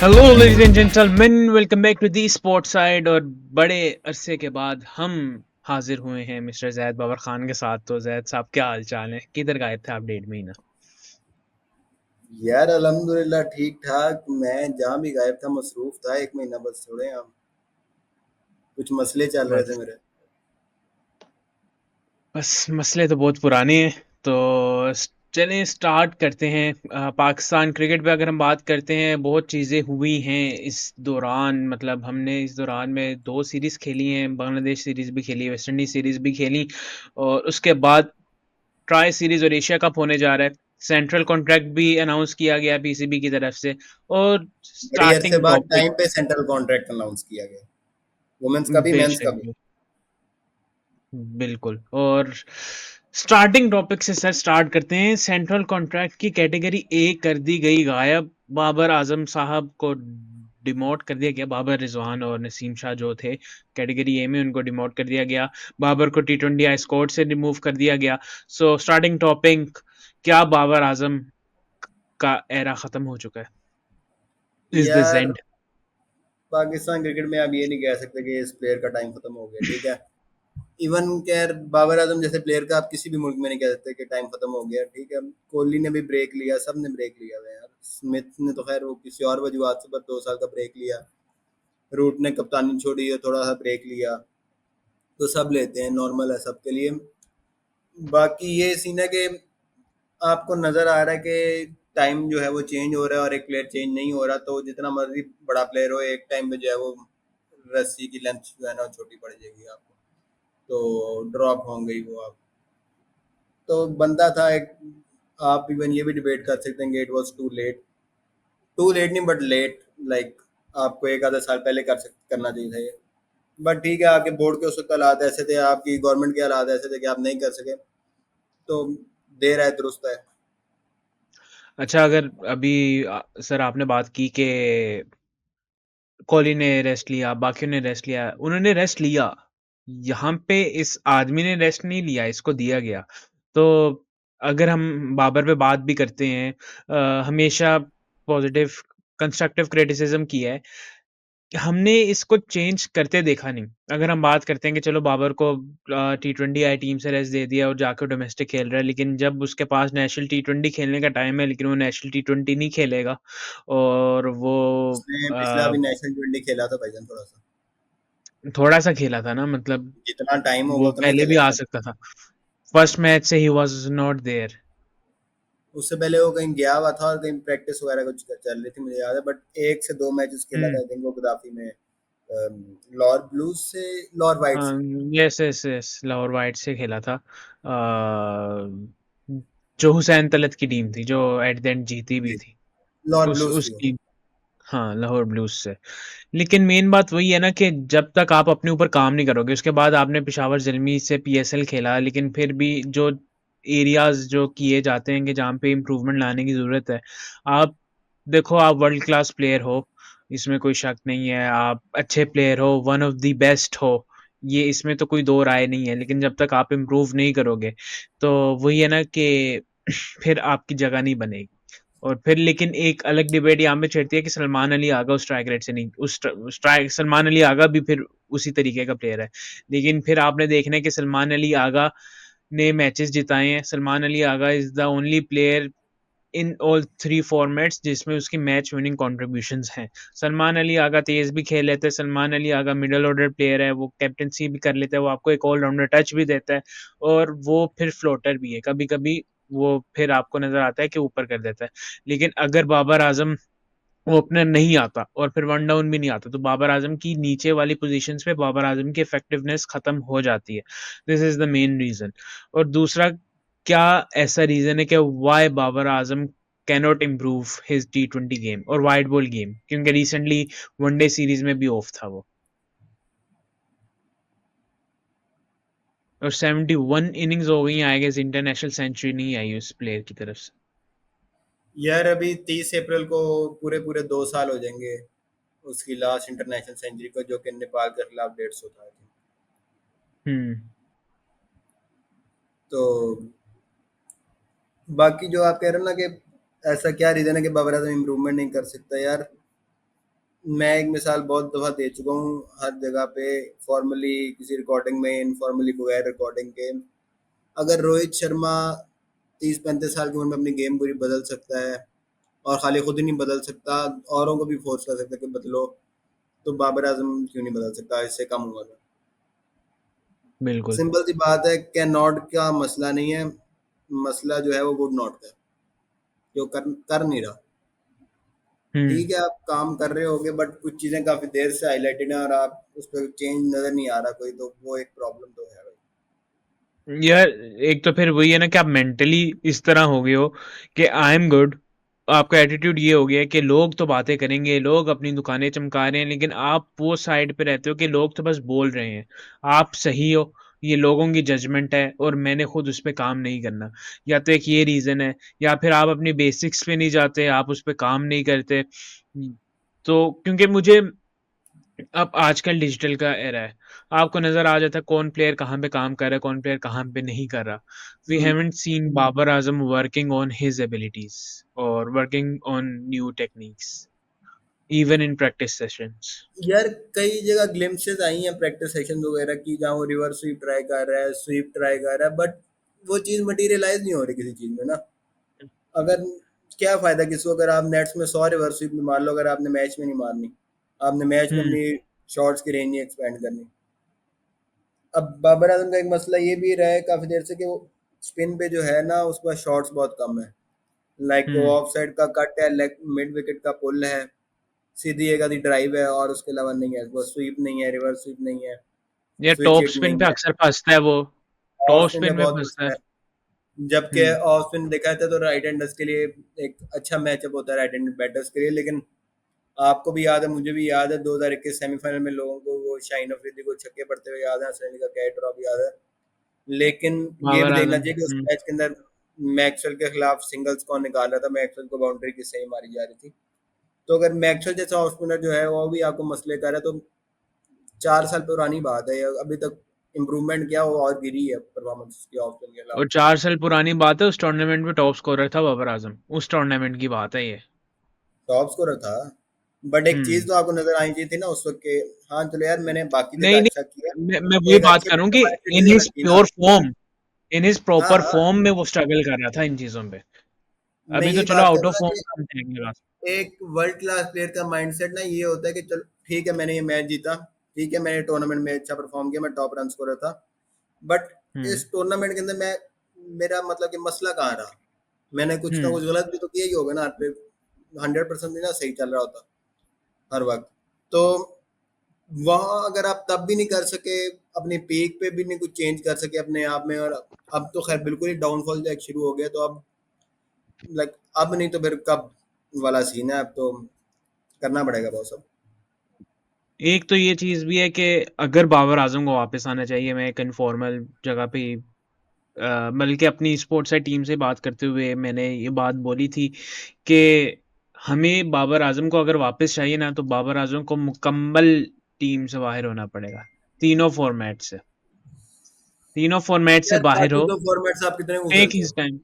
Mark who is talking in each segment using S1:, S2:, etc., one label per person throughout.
S1: Hello ladies and gentleman, welcome back to the sports side. और बड़े अरसे के बाद हम हाजिर हुए हैं मिस्टर जैद बाबर खान के साथ। तो जैद साहब, क्या हाल चाल है? किधर गायब थे आप 1.5 महीना?
S2: यार अल्हम्दुलिल्लाह ठीक ठाक। मैं जहाँ भी गायब था मसरूफ था, 1 महीना बस थोड़े हम कुछ मसले चल रहे थे
S1: बस
S2: मेरे।
S1: बस मसले तो बहुत पुराने हैं। तो चलें स्टार्ट करते हैं। पाकिस्तान क्रिकेट पे अगर हम बात करते हैं, बहुत चीज़ें हुई हैं इस दौरान। मतलब हमने इस दौरान में 2 सीरीज़ खेली हैं, बांग्लादेश सीरीज़ भी खेली, वेस्ट इंडीज़ सीरीज़ भी खेली। और उसके बाद ट्राई सीरीज और एशिया कप होने जा रहा है। सेंट्रल कॉन्ट्रैक्ट भी अनाउंस किया गया पीसीबी की तरफ से। और
S2: बड़ी अरसे
S1: स्टार्टिंग
S2: बाद
S1: टॉपिक।
S2: टाइम पे सेंट्रल कॉन्ट्रैक्ट अनाउंस किया गया, वुमेन्स का भी मेंस का भी।
S1: बेशक, बिल्कुल। और स्टार्टिंग टॉपिक से सर स्टार्ट करते हैं। सेंट्रल कॉन्ट्रैक्ट की कैटेगरी ए कर दी गई गायब। बाबर आजम साहब को डिमोट कर दिया गया। बाबर रिजवान और नसीम शाह जो थे कैटेगरी ए में, उनको डिमोट कर दिया गया। बाबर को टी20 आई स्क्वाड से रिमूव कर दिया गया। सो स्टार्टिंग टॉपिक, क्या बाबर आजम का एरा खत्म हो चुका है? इज दिस
S2: यार
S1: एंड?
S2: पाकिस्तान क्रिकेट में आप ये नहीं कह सकते कि इस प्लेयर का टाइम खत्म हो गया, ठीक है। इवन खैर बाबर आजम जैसे प्लेयर का आप किसी भी मुल्क में नहीं कह सकते कि टाइम खत्म हो गया, ठीक है। कोहली ने भी ब्रेक लिया, सब ने ब्रेक लिया हुआ है यार। स्मिथ ने तो खैर वो किसी और वजूहत से बस 2 साल का ब्रेक लिया। रूट ने कप्तानी छोड़ी है, थोड़ा सा ब्रेक लिया। तो सब लेते हैं, नॉर्मल है सबके लिए। बाकी ये सीन है कि आपको नज़र आ रहा है कि टाइम जो है वो चेंज हो रहा है और एक प्लेयर चेंज नहीं हो रहा, तो जितना मर्जी बड़ा प्लेयर हो, एक टाइम पे जो है वो रस्सी की लेंथ जो है ना छोटी पड़ जाएगी आपको, तो ड्रॉप होंगे ही वो आप। तो बनता था एक। आप इवन ये भी डिबेट कर सकते हैं कि इट वाज टू लेट नहीं बट लेट। लाइक आपको एक आधा साल पहले करना चाहिए था ये। बट ठीक है, आपके बोर्ड के उस वक्त हालात ऐसे थे, आपकी गवर्नमेंट के हालात ऐसे थे कि आप नहीं कर सके। तो देर है दुरुस्त है।
S1: अच्छा, अगर अभी सर आपने बात की कि कोहली ने रेस्ट लिया, बाकियों ने रेस्ट लिया, उन्होंने रेस्ट लिया। यहाँ पे इस आदमी ने रेस्ट नहीं लिया, इसको दिया गया। तो अगर हम बाबर पे बात भी करते हैं, हमेशा पॉजिटिव कंस्ट्रक्टिव क्रिटिसिज्म किया है, हमने इसको चेंज करते देखा नहीं। अगर हम बात करते हैं कि चलो बाबर को टी20 आई टीम से रेस्ट दे दिया और जाके डोमेस्टिक खेल रहा है, लेकिन जब उसके पास नेशनल टी20 खेलने का टाइम है, लेकिन वो नेशनल टी20 नहीं खेलेगा। और वो
S2: उसने पिछला
S1: अ,
S2: भी नेशनल ट्वेंटी खेला था भाईजान, थोड़ा सा।
S1: थोड़ा-सा खेला था ना, मतलब
S2: जितना टाइम होगा
S1: वो
S2: उतना ही
S1: पहले भी आ
S2: खेलेगा।
S1: सकता था। फर्स्ट मैच से ही वाज़ नॉट देयर।
S2: उससे पहले वो कहीं गया हुआ था और कहीं प्रैक्टिस वगैरह कुछ चल रही थी, मुझे याद है। बट 1 से 2 मैचेस खेला था
S1: हुँ।
S2: आई थिंक वो गदाफी में। लॉर ब्लूज से, लॉर वाइट
S1: हाँ,
S2: से।
S1: Yes, yes, yes, Lahore white से खेला था। जो हुसैन तलत की टीम थी, जो एट द एंड जीती भी
S2: जी,
S1: थी।
S2: लॉर
S1: उस
S2: ब्लूज थी वो।
S1: उसकी हाँ, लाहौर ब्लूज़ से। लेकिन मेन बात वही है ना कि जब तक आप अपने ऊपर काम नहीं करोगे, उसके बाद आपने पेशावर ज़ल्मी से पीएसएल खेला, लेकिन फिर भी जो एरियाज़ जो किए जाते हैं कि जहाँ पे इम्प्रूवमेंट लाने की ज़रूरत है, आप देखो, आप वर्ल्ड क्लास प्लेयर हो, इसमें कोई शक नहीं है। आप अच्छे प्लेयर हो, वन ऑफ द बेस्ट हो, ये इसमें तो कोई दो राय नहीं है। लेकिन जब तक आप इम्प्रूव नहीं करोगे, तो वही है ना कि फिर आपकी जगह नहीं बनेगी। और फिर लेकिन एक अलग डिबेट यहाँ पे छिड़ती है कि सलमान अली आगा उस स्ट्राइक रेट से नहीं, उस स्ट्राइक सलमान अली आगा भी फिर उसी तरीके का प्लेयर है। लेकिन फिर आपने देखना है कि सलमान अली आगा ने मैचेस जिताए हैं। Salman Ali Agha is the only player in all 3 formats जिसमें उसकी मैच विनिंग कंट्रीब्यूशंस हैं। सलमान अली आगा तेज भी खेल लेते हैं, सलमान अली आगा मिडल ऑर्डर प्लेयर है, वो कैप्टेंसी भी कर लेता है, वो आपको एक ऑलराउंडर टच भी देता है। और वो फिर फ्लोटर भी है, कभी-कभी वो फिर आपको नज़र आता है कि ऊपर कर देता है। लेकिन अगर बाबर आज़म ओपनर नहीं आता और फिर वन डाउन भी नहीं आता, तो बाबर आज़म की नीचे वाली पोज़ीशंस पे बाबर आज़म की इफेक्टिवनेस खत्म हो जाती है। This is the main reason. और दूसरा, क्या ऐसा रीज़न है कि why Babar Azam cannot improve his टी20 गेम और वाइड बॉल गेम? क्योंकि रिसेंटली वनडे सीरीज में भी ऑफ था वो। और 71 इनिंग्स हो गई, आई गेस इंटरनेशनल सेंचुरी नहीं आई उस प्लेयर की तरफ से।
S2: यार अभी 30 अप्रैल को पूरे पूरे 2 साल हो जाएंगे उसकी लास्ट इंटरनेशनल सेंचुरी को, जो कि नेपाल के खिलाफ 150 था।
S1: हम्म।
S2: तो बाकी जो आप कह रहे हो ना कि ऐसा क्या रीजन है कि बाबर आजम इम्प्रूवमेंट नहीं कर सकता यार। मैं एक मिसाल बहुत दफ़ा दे चुका हूँ हर जगह पे, फॉर्मली किसी रिकॉर्डिंग में, इनफॉर्मली बगैर रिकॉर्डिंग के। अगर रोहित शर्मा 30-35 साल की उम्र में अपनी गेम पूरी बदल सकता है, और खाली खुद ही नहीं बदल सकता, औरों को भी फोर्स कर सकता है कि बदलो, तो बाबर आजम क्यों नहीं बदल सकता इससे कम उम्र में?
S1: बिल्कुल।
S2: सिंपल सी बात है, कैन नॉट का मसला नहीं है, मसला जो है वो वुड नॉट का है, जो कर नहीं रहा।
S1: हम्म।
S2: ठीक है, आप काम कर रहे होगे, बट कुछ चीज़ें काफ़ी देर से हाईलाइटेड हैं और आप उस पर चेंज नज़र नहीं आ रहा कोई, तो वो एक प्रॉब्लम तो है भाई।
S1: यार एक तो फिर वही है ना कि आप मेंटली इस तरह हो गए हो कि आई एम गुड। आपका एटीट्यूड ये हो गया है कि लोग तो बातें करेंगे, लोग अपनी दुकानें चमका रहे हैं, लेकिन आप वो साइड पे रहते हो कि लोग तो बस बोल रहे हैं, आप सही हो, ये लोगों की जजमेंट है और मैंने खुद उस पे काम नहीं करना। या तो एक ये रीजन है, या फिर आप अपनी बेसिक्स पे नहीं जाते, आप उस पे काम नहीं करते। तो क्योंकि मुझे अब आजकल डिजिटल का एरा है, आपको नज़र आ जाता है कौन प्लेयर कहाँ पे काम कर रहा है, कौन प्लेयर कहाँ पे नहीं कर रहा। We
S2: hmm.
S1: Haven't seen Babar Azam working on his abilities और working on new techniques even in practice sessions.
S2: यार कई जगह ग्लिम्पसेस आई हैं प्रैक्टिस सेशन वगैरह की, जहाँ वो रिवर्स स्वीप ट्राई कर रहा है, स्वीप ट्राई कर रहा है, बट वो चीज़ मटीरियलाइज नहीं हो रही किसी चीज़ में ना। अगर क्या फ़ायदा किसी को, अगर आप नेट्स में 100 रिवर्स स्वीप में मार लो, अगर आपने मैच में नहीं मारनी, आपने मैच में
S1: हम्म।
S2: अपनी शॉट्स की रेंज नहीं एक्सपेंड करनी। अब बाबर आजम का एक मसला ये भी रहा है काफ़ी देर से कि वो स्पिन पे जो है ना, उसके पास शॉट्स बहुत कम है। लाइक वो
S1: हम्म।
S2: ऑफ साइड का कट है, लेग मिड विकेट का पुल है, सीधी एक आधी ड्राइव है, और उसके अलावा नहीं है, वो स्वीप नहीं है, रिवर्स स्वीप नहीं है,
S1: या
S2: स्विच
S1: टॉप
S2: हिट
S1: स्पिन पे
S2: नहीं है।
S1: अक्सर फंसता है वो,
S2: ऑफ
S1: टॉप
S2: स्पिन में
S1: स्पिन पे
S2: बहुत
S1: फंसता है।
S2: फंसता है, जबकि
S1: हम्म।
S2: ऑफ स्पिन देखा जाता है तो राइट हैंडर्स के लिए एक अच्छा मैचअप होता है, राइट हैंडेड बैटर्स के लिए। लेकिन आपको भी याद है, मुझे भी याद है, 2021 सेमीफाइनल में लोगों को वो शाहीन अफरीदी को छक्के पड़ते हुए याद है, हसन का कैट ड्रॉप याद है। लेकिन ये
S1: बाबर
S2: भी देखना
S1: आजम।
S2: चाहिए कि उस मैच के अंदर मैक्सवेल के खिलाफ सिंगल्स कौन निकाल रहा था, मैक्सवेल को बाउंड्री किससे ही मारी जा रही थी। तो अगर मैक्सवेल जैसा ऑफ स्पिनर जो है वो भी आपको मसले कर रहा है, तो 4 साल पुरानी बात है, अभी तक इम्प्रूवमेंट किया वो और गिरी है परफॉर्मेंस उसकी ऑफ स्पिन के अलावा।
S1: और 4 साल पुरानी बात है, उस टूर्नामेंट में टॉप स्कोरर था बाबर आजम, उस टूर्नामेंट की बात है ये।
S2: टॉप स्कोरर था, बट एक चीज
S1: हम्म।
S2: तो आपको नजर आनी चाहिए थी ना उस वक्त के, हाँ चलो यार मैंने बाकी जगह
S1: नहीं
S2: अच्छा किया,
S1: नहीं, मैं वही
S2: एक
S1: बात
S2: अच्छे
S1: कर रहा हूँ कि
S2: कैपेसिटी
S1: इन
S2: लेवल
S1: हिज
S2: की ना।
S1: प्योर फॉर्म, इन हिज
S2: हाँ
S1: प्रॉपर
S2: हाँ,
S1: फॉर्म में वो स्ट्रगल कर रहा था इन चीजों पे।
S2: मैं
S1: अभी तो
S2: यही
S1: चलो
S2: बात कर
S1: आउट ऑफ
S2: रहा
S1: फॉर्म
S2: कि
S1: हम देखने लगा।
S2: एक वर्ल्ड क्लास प्लेयर का माइंडसेट ना ये होता है कि चलो ठीक है, मैंने ये मैच जीता, ठीक है मैंने टूर्नामेंट में अच्छा परफॉर्म किया, मैं टॉप रन स्कोरर था, बट
S1: हम्म।
S2: इस टूर्नामेंट के अंदर मैं, मेरा मतलब कि मसला कहाँ रहा, मैंने कुछ ना
S1: हम्म।
S2: कुछ गलत भी तो किया ही होगा ना, 100% भी ना सही चल रहा होता हर वक्त। तो वहाँ अगर आप तब भी नहीं कर सके, अपनी पीक पे भी नहीं कुछ चेंज कर सके अपने आप में, और अब तो खैर बिल्कुल ही डाउनफॉल शुरू हो गया, तो अब लाइक अब नहीं तो फिर कब वाला सीन है, अब तो करना पड़ेगा बहुत सब।
S1: एक तो ये चीज भी है कि अगर बाबर आजम को वापस आना चाहिए, मैं एक इनफॉर्मल जगह पे बल्कि अपनी स्पोर्ट्स साइड टीम से बात करते हुए मैंने ये बात बोली थी कि हमें बाबर आजम को अगर वापस चाहिए ना, तो बाबर आजम को मुकम्मल टीम से बाहर होना पड़ेगा, तीनों फॉर्मेट से, तीनों फॉर्मेट से
S2: यार
S1: बाहर
S2: बाकी
S1: हो।
S2: दो फॉर्मेट्स आप कितने
S1: टेक
S2: उछलते
S1: हिज
S2: हो?
S1: टाइम।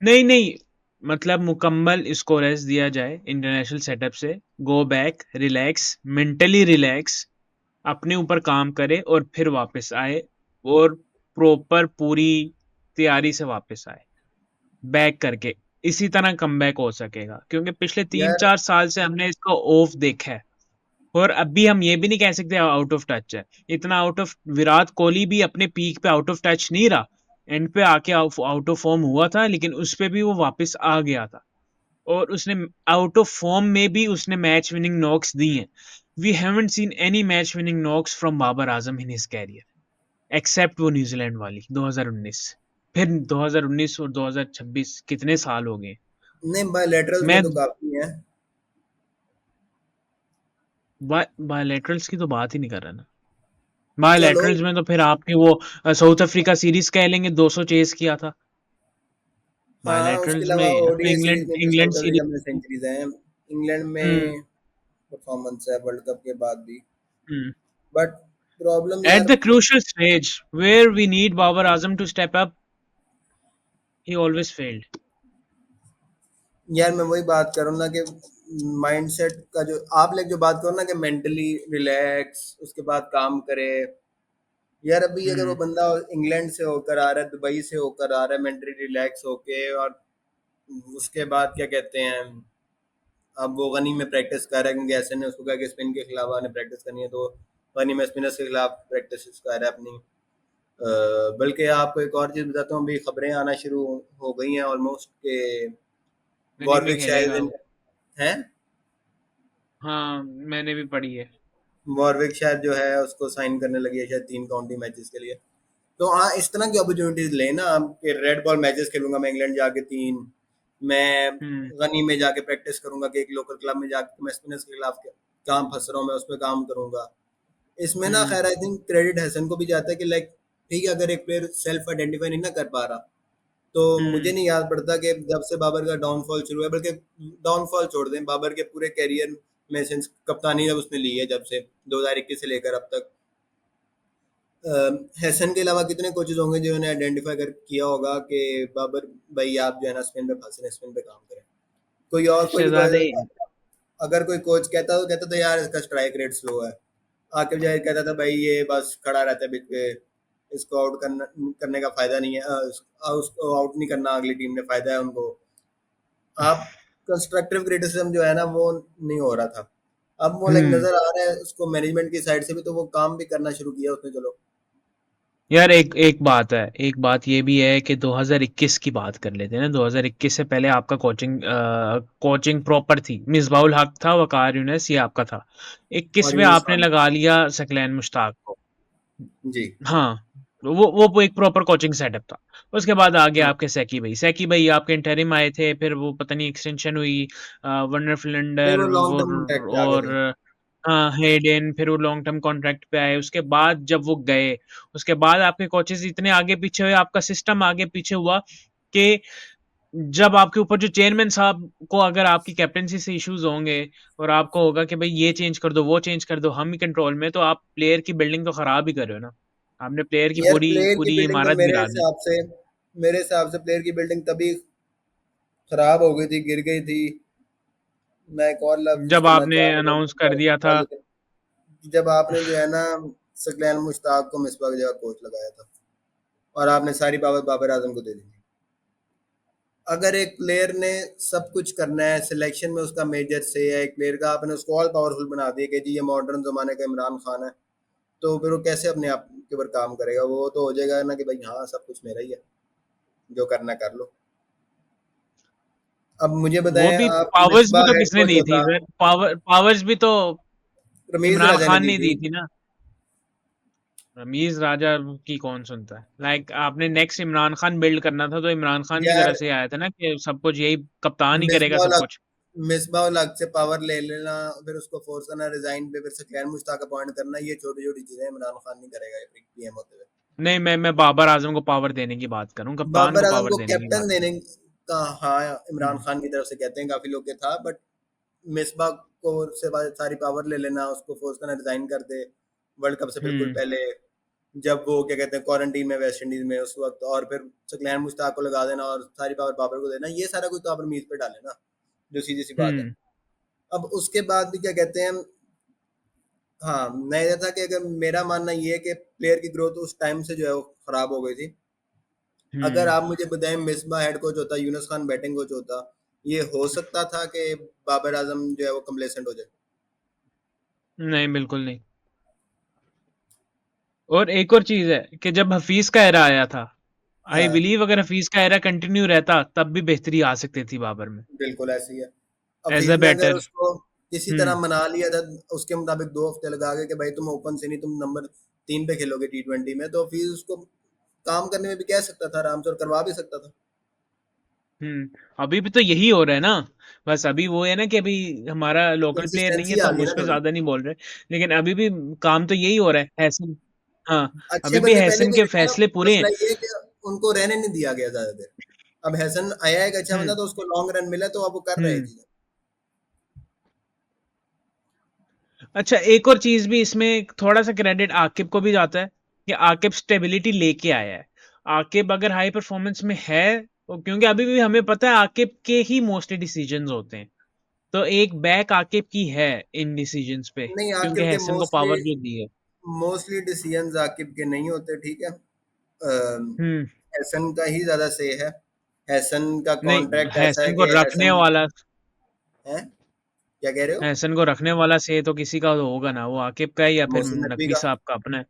S1: नहीं नहीं, मतलब मुकम्मल इसको रेस्ट दिया जाए इंटरनेशनल सेटअप से, go back, relax, mentally relax, अपने ऊपर काम करे और फिर वापस आए, और प्रॉपर पूरी तैयारी से वापस आए, बैक करके। इसी तरह कमबैक हो सकेगा, क्योंकि पिछले तीन
S2: यार
S1: चार साल से हमने इसको ऑफ देखा है। और अभी हम ये भी नहीं कह सकते आउट ऑफ टच है, इतना आउट ऑफ, विराट कोहली भी अपने पीक पे आउट ऑफ टच नहीं रहा, एंड पे आके आउट ऑफ फॉर्म हुआ था, लेकिन उस पे भी वो वापस आ गया था। और उसने आउट ऑफ फॉर्म में भी उसने मैच विनिंग नॉक्स दी हैं। We haven't seen any match winning knocks from Babar Azam in his career, except वो न्यूजीलैंड वाली 2019। फिर 2019 और 2026 कितने साल हो गए।
S2: नहीं, बायलैटरल्स में
S1: मैं
S2: तो काफी है।
S1: बायलैटरल्स की तो बात ही नहीं कर रहा ना।
S2: चलो,
S1: बायलैटरल्स में तो फिर आपके वो साउथ अफ्रीका सीरीज कह लेंगे, 200 चेस किया था
S2: हाँ उसके
S1: बायलैटरल्स
S2: अलावा
S1: में, तो
S2: ओडीआई सीरीज
S1: इंग्लैंड
S2: में भी
S1: इंग्लैंड
S2: साउथ
S1: सीरीज।
S2: अफ्रीका में सेंचुरीज हैं, इंग्लैंड
S1: हम्म।
S2: में परफॉर्मेंस है वर्ल्ड कप के बाद भी,
S1: हम्म।
S2: बट प्रॉब्लम
S1: At
S2: यार,
S1: the crucial stage where we need Babar Azam to step up, he always failed.
S2: यार मैं वही बात कर रहा हूँ ना कि माइंडसेट का जो आप लोग जो बात करो ना कि मेंटली रिलैक्स उसके बाद काम करे। यार अभी अगर वो
S1: हुँ,
S2: बंदा इंग्लैंड से होकर आ रहा है, दुबई से होकर आ रहा है, मेंटली रिलैक्स होके, और उसके बाद क्या कहते हैं, अब वो गनी में प्रैक्टिस कर रहा है क्योंकि ऐसे ने उसको कहा कि स्पिन के खिलाफ आने प्रैक्टिस करनी है, तो गनी में स्पिनर्स के खिलाफ प्रैक्टिस कर रहा है अपनी। बल्कि आपको एक और चीज़ बताता हूँ, अभी खबरें आना शुरू हो गई हैं ऑलमोस्ट के
S1: गनी में
S2: वॉरविक
S1: खेलेगा
S2: शायद
S1: वो।
S2: हैं,
S1: हाँ, मैंने भी पढ़ी है।
S2: वॉरविक शायद जो है उसको साइन करने लगी है शायद 3 काउंटी मैचेस के लिए। तो हाँ, इस तरह की अपॉर्चुनिटीज लेना आप कि रेड बॉल मैचेस खेलूंगा मैं इंग्लैंड जाके 3, मैं
S1: हुँ,
S2: गनी में जाके प्रैक्टिस करूंगा कि एक लोकल क्लब में जाके मैं स्पिनर्स के खिलाफ काम फंस रहा हूँ मैं उस पर काम करूंगा। इसमें ना
S1: हुँ,
S2: खैर आई थिंक क्रेडिट हसन को भी जाता है कि लाइक ठीक है, अगर एक प्लेयर सेल्फ आइडेंटिफाई नहीं ना कर पा रहा, तो मुझे
S1: हुँ,
S2: नहीं याद पड़ता कि जब से बाबर का डाउनफॉल शुरू है, बल्कि डाउनफॉल छोड़ दें, बाबर के पूरे करियर में सिंस कप्तानी जब उसने ली है जब से 2021 से लेकर अब तक, हैसन के अलावा कितने कोचेज होंगे जिन्होंने आइडेंटिफाई कर किया होगा कि बाबर भाई आप जो है ना स्पिन पे फंसे हैं, स्पिन पे काम करें। कोई और कोई
S1: शहज़ादे ही हैं।
S2: अगर कोई कोच कहता तो कहता था यार इसका स्ट्राइक रेट स्लो है, आके जाहिर कहता था भाई ये बस खड़ा रहता है बीच पे, इसको आउट करने का फायदा नहीं है, उसको आउट नहीं करना अगली टीम ने, फायदा है उनको। आप कंस्ट्रक्टिव क्रिटिसिज्म जो है ना वो नहीं हो रहा था। अब वो लाइक
S1: हुँ।
S2: नजर आ रहा है उसको मैनेजमेंट की साइड से भी, तो वो काम भी करना शुरू किया उसने, चलो।
S1: यार एक एक बात है, एक बात ये भी है कि 2021 की बात कर लेते हैं ना, 2021 से पहले आपका कोचिंग प्रॉपर थी, मिसबाह-उल हक था, वक़ार यूनिस ये आपका था। 21
S2: और
S1: में
S2: यूनुस
S1: आपने
S2: खान।
S1: लगा लिया सकलैन मुश्ताक को।
S2: जी।
S1: हाँ, वो एक प्रॉपर कोचिंग सेटअप था। उसके बाद आ गया
S2: हाँ,
S1: आपके सैकी भाई आपके इंटरिम आए थे, फिर वो पता नहीं एक्सटेंशन हुई वर्नर
S2: फिर
S1: फिलिंडर
S2: वो लॉन्ग
S1: वो
S2: टर्म कॉन्ट्रैक्ट पे आ गए
S1: और
S2: थे।
S1: हाँ, हेडेन फिर वो लॉन्ग टर्म कॉन्ट्रैक्ट पे आए। उसके बाद जब वो गए, उसके बाद आपके कोचेज़ इतने आगे पीछे हुए, आपका सिस्टम आगे पीछे हुआ कि जब आपके ऊपर जो चेयरमैन साहब को अगर आपकी कैप्टेंसी से इश्यूज़ होंगे और आपको होगा कि भई ये चेंज कर दो, वो चेंज कर दो, हम ही कंट्रोल में, तो आप प्लेयर की बिल्डिंग तो खराब ही कर रहे हो ना। आपने प्लेयर की
S2: यार
S1: पूरी
S2: प्लेयर की
S1: पूरी
S2: बिल्डिंग तो
S1: इमारत गिरा दी।
S2: मेरे हिसाब से प्लेयर की बिल्डिंग तभी खराब हो गई थी, गिर गई थी। मैं एक और लफ्ज
S1: जब
S2: इस्तेमाल
S1: आपने
S2: चाह
S1: अनाउंस कर दिया था
S2: जब आपने जो है ना सकलैन मुश्ताक को मिसबा की जगह कोच लगाया था, और आपने सारी पावर बाबर आजम को दे दी थी। अगर एक प्लेयर ने सब कुछ करना है, सिलेक्शन में उसका मेजर से है, एक प्लेयर का आपने उसको ऑल पावरफुल बना दिया कि जी ये मॉडर्न जमाने का इमरान खान है, तो फिर वो कैसे अपने आप के ऊपर काम करेगा? वो तो हो जाएगा ना कि भाई हाँ सब कुछ मेरा ही है, जो करना कर लो। अब मुझे
S1: वो
S2: बताएं,
S1: भी
S2: आप
S1: पावर्स भी
S2: मिसबा
S1: तो
S2: हेड
S1: किसने
S2: कोच
S1: दी थी
S2: होता,
S1: फिर? पावर्स भी तो
S2: रमीज
S1: इमरान
S2: राजा ने
S1: खान
S2: दी
S1: ने
S2: थी।
S1: दी थी ना। रमीज राजा की कौन सुनता है? लाइक आपने नेक्स्ट इमरान खान बिल्ड करना था तो इमरान खान की
S2: यार
S1: तरफ से आया था ना कि सब कुछ यही कप्तान ही करेगा
S2: मिसबा
S1: सब कुछ।
S2: मिसबा अलग से पावर ले लेना, फिर उसको फोर्स करना रिजाइन पे, फिर सकलैन मुश्ताक अपॉइंट करना, ये छोटी छोटी चीजें इमरान खान नहीं करेगा पीएम होते हुए।
S1: नहीं, मैं बाबर आजम को पावर देने की बात कर रहा हूँ, कप्तान
S2: बाबर
S1: को
S2: आजम
S1: पावर
S2: को
S1: देने की
S2: कैप्टन
S1: बात कर
S2: देने का, हाँ,
S1: रहा
S2: इमरान
S1: हूँ।
S2: खान की तरफ से कहते हैं काफी लोग के था, बट मिसबा को से सारी पावर ले लेना, उसको फोर्स करना रिजाइन कर दे वर्ल्ड कप से बिल्कुल
S1: हुँ,
S2: पहले, जब वो क्या कहते हैं क्वारंटीन में वेस्ट इंडीज में उस वक्त, और फिर सकलैन मुश्ताक को लगा देना और सारी पावर बाबर को देना, ये सारा कुछ तो आप मीज पे डाले ना, जो सीधी सी बात है।
S1: हुँ,
S2: अब उसके बाद भी क्या कहते हैं, हाँ, मैं ये था कि अगर मेरा मानना ये है कि प्लेयर की ग्रोथ उस टाइम से जो है वो खराब हो गई थी। अगर
S1: हुँ।
S2: आप मुझे बताएं मिसबा हेड कोच होता, यूनुस खान बैटिंग कोच होता, ये हो सकता था कि बाबर आजम जो है वो कम्प्लेसेंट हो जाए।
S1: नहीं, बिल्कुल नहीं। और एक और चीज़ है कि जब हफ़ीज़ का एरा आया था, आई
S2: हाँ,
S1: बिलीव अगर हफ़ीज़ का एरा कंटिन्यू रहता तब भी बेहतरी आ सकती थी बाबर में,
S2: बिल्कुल ऐसी ही है।
S1: एज़ अ
S2: हफीज ने अगर
S1: बैटर।
S2: उसको किसी
S1: हुँ,
S2: तरह मना लिया था, उसके मुताबिक 2 हफ्ते लगा के कि भाई तुम ओपन से नहीं, तुम नंबर 3 पे खेलोगे T20 में, तो हफीज उसको काम करने में भी कह सकता था आराम से, और करवा भी सकता था।
S1: हुँ। अभी भी तो यही हो रहा है ना, बस अभी वो है ना कि अभी हमारा लोकल प्लेयर नहीं है
S2: कंसिस्टेंसी
S1: तो
S2: आ
S1: हम
S2: गई
S1: उस
S2: ना
S1: पे
S2: थोड़ी।
S1: ज़्यादा नहीं बोल रहे, लेकिन अभी भी काम तो यही हो रहा है। हैसन हाँ,
S2: अच्छे
S1: अभी भी
S2: बंदे पहले
S1: हैसन
S2: भी
S1: के
S2: रखे हैं,
S1: फैसले पूरे हैं।
S2: मसला ये है कि उनको रहने नहीं दिया गया ज्यादा देर। अब हसन आया एक अच्छा बंदा,
S1: हुँ,
S2: तो उसको लॉन्ग रन मिला, तो अब वो कर रहे हैं
S1: हुँ।
S2: चीजें।
S1: अच्छा एक और चीज़ भी इसमें थोड़ा-सा क्रेडिट आकिब को भी जाता है कि आकिब स्टेबिलिटी लेके आया है। आकिब अगर हाई परफ़ॉर्मेंस में है, क्योंकि अभी भी हमें पता है आकिब के ही मोस्टली डिसीजंस होते हैं, तो एक बैक आकिब की है इन डिसीजंस पे,
S2: नहीं,
S1: क्योंकि
S2: आकिब के
S1: हैसन को
S2: मोस्टली
S1: पावर जो दी है।
S2: मोस्टली डिसीजंस आकिब के नहीं होते, ठीक है।
S1: हम्म।
S2: हैसन का ही ज्यादा से है। हैसन का
S1: नहीं,
S2: कॉन्ट्रैक्ट ऐसा है
S1: हैसन को
S2: कि
S1: रखने
S2: हैसन
S1: वाला,
S2: है। क्या कह रहे हो?
S1: हैसन को रखने वाला से तो किसी का तो होगा ना, वो आकिब का है या फिर
S2: मोहसिन नकवी
S1: नकवी
S2: का।
S1: साहब का अपना है।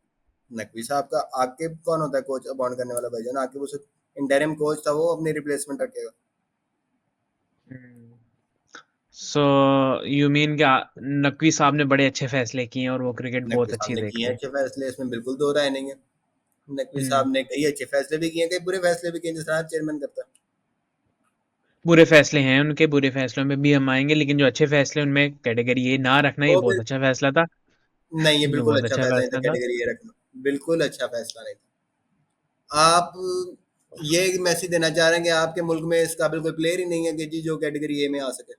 S2: नकवी साहब का। आकिब कौन होता है कोच अपॉइंट करने वाला भाईजान? आकिब उस इंटरिम कोच था, वो अपनी रिप्लेसमेंट रखेगा।
S1: सो यू मीन क्या, नकवी साहब ने बड़े अच्छे फैसले किए हैं और वो क्रिकेट
S2: नकवी
S1: बहुत
S2: साहब
S1: अच्छी
S2: ने
S1: देख
S2: किए
S1: रहे
S2: हैं
S1: हैं।
S2: अच्छे फैसले, इसमें बिल्कुल दो राय नहीं है। नकवी
S1: हम्म।
S2: साहब ने कई अच्छे फैसले भी किए हैं, कई बुरे फैसले भी किए हैं, जिस तरह चेयरमैन करता है।
S1: बुरे फैसले हैं उनके, बुरे फैसलों में भी हम आएंगे, लेकिन जो अच्छे फैसले उनमें कैटेगरी ये ना रखना, ये
S2: वो
S1: बहुत
S2: भी
S1: अच्छा फैसला था।
S2: नहीं, ये
S1: जो
S2: बिल्कुल
S1: बहुत
S2: अच्छा
S1: अच्छा
S2: फैसला नहीं था
S1: फैसला था।
S2: कैटेगरी ये रखना। बिल्कुल अच्छा फैसला नहीं था। आप ये मैसेज देना चाह रहे हैं कि आपके मुल्क में इस काबिल कोई प्लेयर ही नहीं है कि जी जो कैटेगरी ए में आ सके?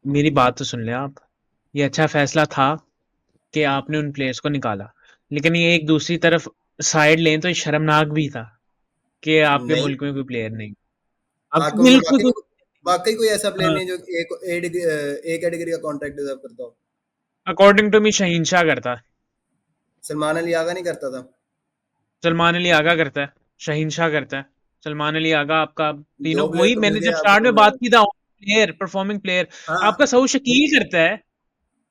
S1: मेरी बात तो सुन ले आप, ये अच्छा फैसला था कि आपने उन प्लेयर्स को निकाला, लेकिन ये एक दूसरी तरफ साइड लें तो ये शर्मनाक भी था कि आपके
S2: नहीं,
S1: मुल्क में कोई प्लेयर नहीं। आपके
S2: आपके मुल्क में
S1: मुल्क में कोई,
S2: वाकई कोई ऐसा प्लेयर
S1: हाँ,
S2: नहीं जो ए कैटेगरी का कॉन्ट्रैक्ट डिजर्व करता हो?
S1: According to me Shaheen Shah करता है।
S2: सलमान अली आगा नहीं करता था?
S1: सलमान अली आगा करता है, शहीन शाह करता है, सलमान अली आगा आपका,
S2: दो
S1: तीनों
S2: प्लेयर
S1: वही
S2: तो मिल
S1: मैंने
S2: गए
S1: जब
S2: आपको
S1: स्टार्ट में बात
S2: टूर्नामेंट।
S1: की था, प्लेयर परफॉर्मिंग प्लेयर
S2: हाँ।
S1: आपका सऊद शकील करता है।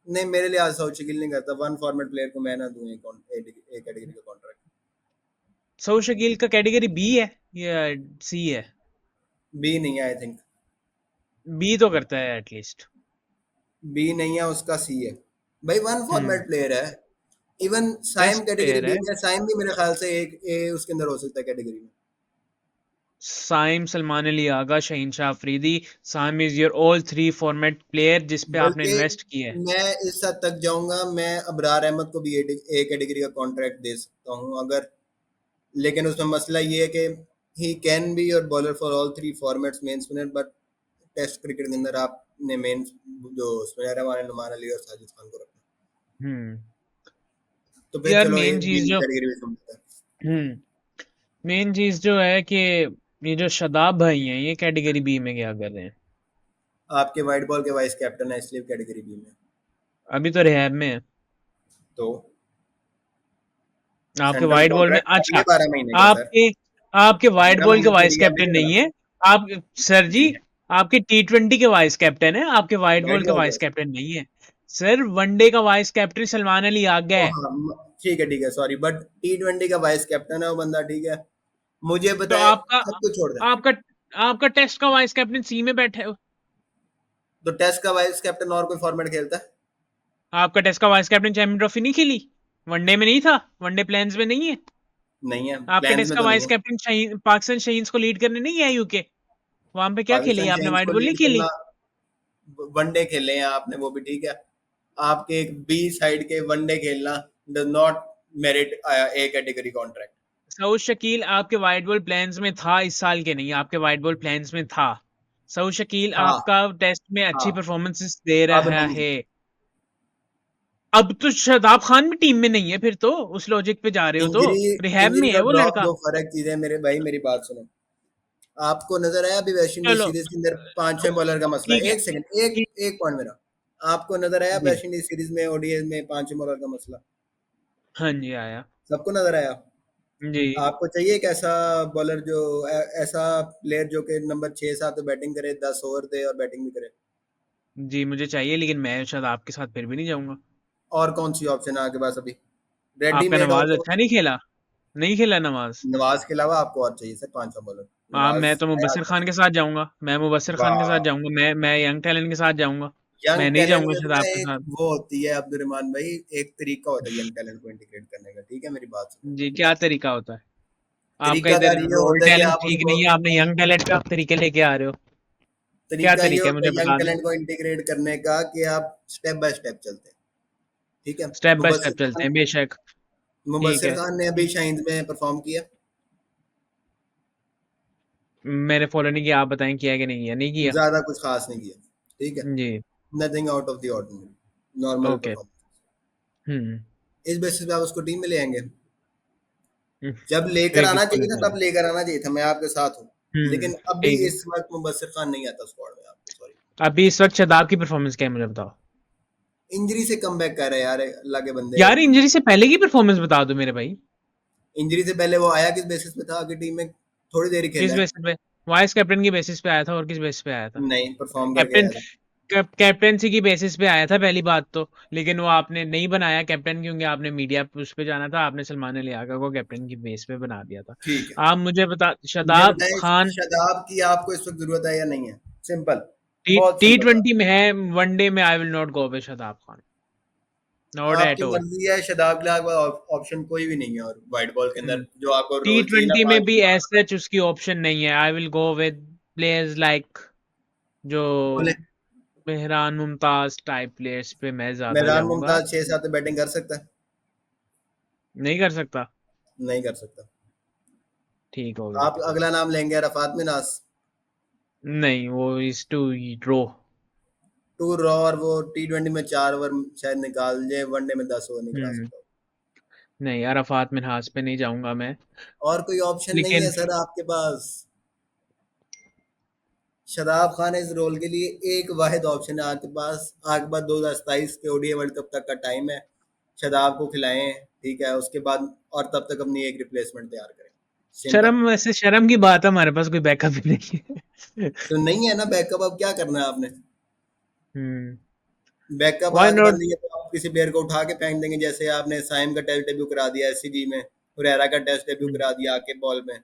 S2: नहीं, मेरे लिए आज सऊद शकील नहीं करता। वन फॉर्मेट प्लेयर को मैं ना दूं ए कैटेगरी का कॉन्ट्रैक्ट।
S1: सऊद शकील का कैटेगरी बी है या सी है?
S2: बी नहीं है आई थिंक।
S1: बी तो करता है एटलीस्ट।
S2: बी नहीं है उसका, सी है। भाई वन
S1: हम्म।
S2: फॉर्मेट प्लेयर है। Even Saim
S1: test
S2: category
S1: player
S2: B
S1: है।
S2: में, साइम भी मेरे ख्याल से एक ए उसके अंदर हो सकता है कैटेगरी में।
S1: Saim, Salman Ali Agha, Shaheen Shah Afridi. Saim is your all three format player जिस पे आपने
S2: बल्कि
S1: इन्वेस्ट किया है।
S2: मैं इस हद तक जाऊंगा, मैं अबरार अहमद को भी ए कैटेगरी का कॉन्ट्रैक्ट दे सकता हूँ अगर। लेकिन उसमें मसला ये है कि he can be your bowler for all three formats main spinner, but test cricket के अंदर आपने मेन जो स्पिनर है हमारे नुमान अली और साजिद खान को रखना।
S1: हम्म।
S2: तो फिर
S1: यार
S2: चलो ये
S1: मेन
S2: बी
S1: चीज जो,
S2: कैटेगरी में समझता है।
S1: मेन चीज जो है कि ये जो शदाब भाई हैं ये कैटेगरी बी में क्या कर रहे हैं?
S2: आपके वाइट बॉल के वाइस कैप्टन है इसलिए कैटेगरी बी में।
S1: अभी तो रिहैब में है।
S2: तो
S1: आपके
S2: सेंट्रल
S1: वाइट बॉल में,
S2: कॉन्ट्रैक्ट अगले
S1: अच्छा,
S2: 12 महीने का सर।
S1: आपके आपके वाइट
S2: 12
S1: बॉल के
S2: महीने
S1: वाइस
S2: थोड़ी है अभी
S1: कैप्टन
S2: निकला।
S1: नहीं है। आप, सर जी,
S2: जी।
S1: आपके T20 के वाइस कैप्टन है, आपके वाइट
S2: वाइट
S1: बॉल के
S2: बॉल
S1: वाइस
S2: का।
S1: कैप्टन नहीं है। सर, वनडे का वाइस कैप्टन सलमान अली आगा
S2: ओ
S1: है।
S2: हाँ, ठीक है सॉरी, बट T20 का वाइस कैप्टन है वो बंदा, ठीक है। मुझे
S1: तो
S2: बताए,
S1: आपका
S2: सब कुछ छोड़ दे।
S1: आपका आपका टेस्ट का वाइस कैप्टन सी में बैठे हो।
S2: तो टेस्ट का वाइस कैप्टन और कोई फॉर्मेट खेलता है?
S1: आपका टेस्ट का वाइस कैप्टन चैंपियन ट्रॉफी नहीं खेली, वनडे में नहीं था, वनडे प्लान्स में नहीं है।
S2: नहीं है,
S1: आपके
S2: प्लान्स
S1: टेस्ट
S2: में
S1: का
S2: तो नहीं
S1: वाइस
S2: है।
S1: कैप्टन पाकिस्तान शहीन्स को लीड करने नहीं गया यूके, वहां पे क्या खेली
S2: पाकिस्तान
S1: आपने,
S2: शाहीन्स
S1: वाइट
S2: को
S1: बॉल नहीं
S2: लीड
S1: खेली।
S2: करना, वनडे खेले हैं आपने वो भी, ठीक है। आपके एक बी साइड के वनडे खेलना does not merit A category contract.
S1: Saud Shakeel आपके वाइट बॉल प्लान्स में था, इस साल के नहीं, आपके वाइट बॉल प्लान्स में था। सऊद शकील
S2: हाँ।
S1: आपका टेस्ट में
S2: हाँ।
S1: अच्छी परफॉर्मेंसेस दे
S2: अब
S1: रहा
S2: नहीं है।
S1: है। अब तो शादाब खान भी टीम में नहीं है, फिर तो उस लॉजिक पे जा रहे हो तो
S2: इंजरी
S1: रिहैब में
S2: इंजरी
S1: है
S2: और
S1: वो
S2: ड्रॉप
S1: लड़का।
S2: दो फर्क चीजें मेरे भाई, मेरी बात सुनो। आपको नजर आया अभी वेस्ट इंडीज
S1: चलो,
S2: सीरीज के अंदर पांचवें बॉलर का मसला?
S1: ठीक है,
S2: एक सेकंड, एक
S1: ठीक।
S2: एक पॉइंट मेरा। आपको नजर आया
S1: जी,
S2: वेस्ट इंडीज सीरीज में ओडीआई में पांचवें बॉलर का मसला?
S1: हाँ जी, आया।
S2: सबको नजर आया।
S1: जी।
S2: आपको चाहिए एक ऐसा बॉलर जो ऐसा प्लेयर जो कि नंबर 6 7 पे बैटिंग करे, 10 ओवर दे और बैटिंग भी करे?
S1: जी मुझे चाहिए, लेकिन मैं शायद आपके साथ फिर भी नहीं जाऊंगा।
S2: और कौन सी ऑप्शन है आपके पास अभी?
S1: आपका
S2: रेडीमेड और
S1: नवाज
S2: कौन
S1: अच्छा
S2: सी?
S1: नहीं खेला, नहीं खेला नवाज।
S2: नवाज के अलावा आपको और चाहिए सर पांचवा बॉलर?
S1: हाँ,
S2: नवाज
S1: मैं तो
S2: है
S1: मुबस्सिर
S2: आपके
S1: खान
S2: पास?
S1: के साथ जाऊंगा, मैं मुबस्सिर खान के साथ
S2: वाह।
S1: जाऊंगा, मैं यंग टैलेंट के साथ जाऊंगा।
S2: यंग
S1: मैं नहीं
S2: टैलेंट
S1: जाऊंगा
S2: में
S1: शायद
S2: ना
S1: आपके
S2: एक
S1: साथ।
S2: वो होती है अब्दुलरहमान भाई, एक तरीका होता है यंग टैलेंट को इंटीग्रेट करने का, ठीक है मेरी बात सुनो।
S1: जी, क्या तरीका होता है? आपका इधर
S2: तरीकाकार ये
S1: ओल्ड
S2: होता है कि
S1: टैलेंट
S2: आप
S1: ठीक
S2: उसको,
S1: नहीं है, आपने यंग टैलेंट पे आप तरीके लेके आ रहे हो। क्या
S2: तरीका ये
S1: तरीका है
S2: होता
S1: मुझे
S2: है यंग
S1: बता दो।
S2: टैलेंट को इंटीग्रेट करने का कि आप स्टेप बाय स्टेप चलते हैं, ठीक है।
S1: स्टेप बाय
S2: मुबस्सिर
S1: स्टेप चलते
S2: खान,
S1: हैं, बेशक। ठीक
S2: मुबस्सिर
S1: है।
S2: खान ने अभी शाहिद में परफॉर्म किया।
S1: मैंने फॉलो नहीं किया, आप बताएं किया कि नहीं किया, नहीं किया।
S2: ज्यादा कुछ खास नहीं किया, ठीक है।
S1: जी।
S2: Nothing out of the ordinary, normal
S1: okay.
S2: Performance.
S1: Hmm.
S2: इस बेसिस पे आप उसको टीम में ले आएंगे?
S1: हम्म,
S2: जब लेकर
S1: फिर
S2: आना
S1: किसको
S2: चाहिए था
S1: लेते हैं?
S2: तब लेकर आना चाहिए था, मैं आपके साथ हूँ। लेकिन अभी
S1: ठीक है।
S2: इस वक्त मुबस्सिर खान नहीं आता स्क्वाड में, आपको सॉरी।
S1: अभी इस वक्त शादाब की परफॉर्मेंस क्या है मुझे बताओ।
S2: इंजरी से कम बैक कर रहे हैं यार, अल्लाह के बंदे।
S1: यार इंजरी से पहले की परफॉर्मेंस बता दो मेरे भाई।
S2: इंजरी से पहले वो आया किस बेसिस पे था कि टीम में, थोड़ी देर ही खेला
S1: किस
S2: है।
S1: बेसिस पे? वाइस कैप्टन की बेसिस पे आया था, और किस बेसिस पे आया था?
S2: नहीं परफॉर्म करके
S1: कैप्टन
S2: आया था।
S1: कैप्टेंसी की बेसिस पे आया था पहली बात तो। लेकिन वो आपने नहीं बनाया कैप्टन, क्योंकि आपने मीडिया उस पे जाना था, आपने सलमान अली आगा को कैप्टन की बेस पे बना दिया था।
S2: ठीक है,
S1: आप मुझे बता,
S2: मुझे
S1: शादाब
S2: बताएं
S1: खान
S2: शादाब की आपको इस वक्त जरूरत है या नहीं है? सिंपल,
S1: टी
S2: बहुत
S1: टी
S2: सिंपल बात।
S1: ट्वेंटी में है, वनडे में I will not go with Shadab Khan, not at
S2: आपकी
S1: ऑल।
S2: मर्जी है, शादाब के अलावा ऑप्शन कोई भी नहीं है और व्हाइट बॉल के अंदर जो आपको
S1: टी
S2: रोल चाहिए ना
S1: ट्वेंटी में
S2: पांच
S1: भी
S2: छह।
S1: एज सच उसकी ऑप्शन नहीं है। I will go with players like जो
S2: बोले
S1: मेहरान मुमताज टाइप प्लेयर्स पे मैं ज्यादा
S2: मेहरान
S1: जाऊंगा।
S2: मुमताज 6-7 बैटिंग कर सकता है?
S1: नहीं कर सकता।
S2: नहीं कर सकता।
S1: ठीक हो गया।
S2: आप अगला नाम लेंगे अरफात मिनास।
S1: नहीं, वो is too raw.
S2: Too raw, और वो T20 में 4 ओवर शायद निकाल जाए, वनडे में 10 ओवर निकला
S1: हम्म।
S2: सकता हो।
S1: नहीं, अराफात मिनहास पे नहीं जाऊंगा मैं।
S2: और कोई ऑप्शन नहीं
S1: लेकिन
S2: है सर आपके पास? शादाब खान इस रोल के लिए एक वाहिद ऑप्शन है आपके पास। आपके पास 2027 के ओडीआई वर्ल्ड कप तक का टाइम है। शादाब को खिलाएं, ठीक है, उसके बाद और तब तक अपनी एक रिप्लेसमेंट तैयार करें। सिंपल।
S1: शर्म, वैसे शर्म की बात है, हमारे पास कोई बैकअप ही नहीं है।
S2: तो नहीं है ना बैकअप, अब क्या करना है आपने?
S1: हम्म।
S2: बैकअप
S1: व्हाई
S2: आपके पास
S1: नॉट?
S2: नहीं है तो आप किसी प्लेयर को उठा के फेंक देंगे, जैसे आपने साइम का टेस्ट डेब्यू करा दिया एससीजी में, हुरैरा का टेस्ट डेब्यू करा दिया आके बॉल में।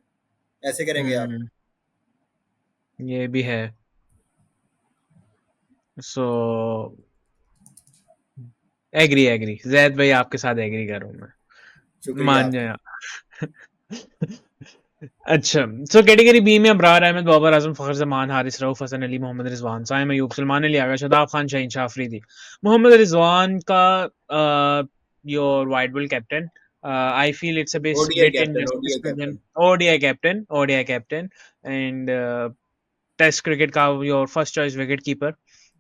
S2: ऐसे करेंगे आप?
S1: हम्म, ये भी है। सो एग्री एग्री जैद भाई, आपके साथ एग्री करूं मैं।
S2: शुक्रिया
S1: मान जाए
S2: आपका।
S1: आप। अच्छा। सो कैटेगरी बी में अबरार अहमद, बाबर आजम, फखर जमान, हारिस रऊफ, हसन अली, मोहम्मद रिजवान, साइम अयूब, सलमान अली आगा, शादाब खान, शाहीन शाह अफरीदी। मोहम्मद रिजवान का your white ball captain. I feel it's a
S2: ODI
S1: bit
S2: captain,
S1: injustice
S2: ODI
S1: to them.
S2: Captain.
S1: ODI captain, ODI captain. And test cricket का your first choice wicket keeper.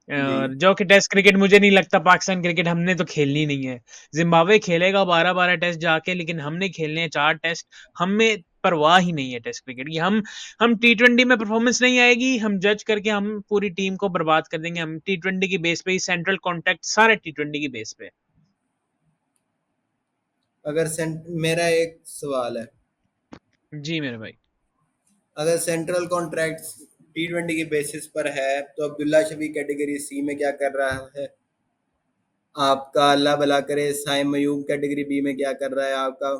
S2: जी।
S1: जो कि test cricket मुझे नहीं लगता, Pakistan cricket हमने तो खेलनी नहीं है। जिम्बाब्वे खेलेगा 12-12 टेस्ट जाके, लेकिन हमने खेलने हैं 4 टेस्ट। हमें परवाह ही नहीं है टेस्ट क्रिकेट की। हम T20 में परफॉर्मेंस नहीं आएगी, हम जज करके हम पूरी टीम को बर्बाद कर देंगे। हम T20 की बेस पे ही, सेंट्रल कॉन्टैक्ट सारे T20 की बेस पे।
S2: अगर मेरा एक सवाल है,
S1: जी मेरे भाई।
S2: अगर सेंट्रल कॉन्ट्रैक्ट T20 की बेसिस पर है तो अब्दुल्ला शफी कैटेगरी सी में क्या कर रहा है आपका? अल्लाह भला करे साइम मयूब कैटेगरी बी में क्या कर रहा है आपका?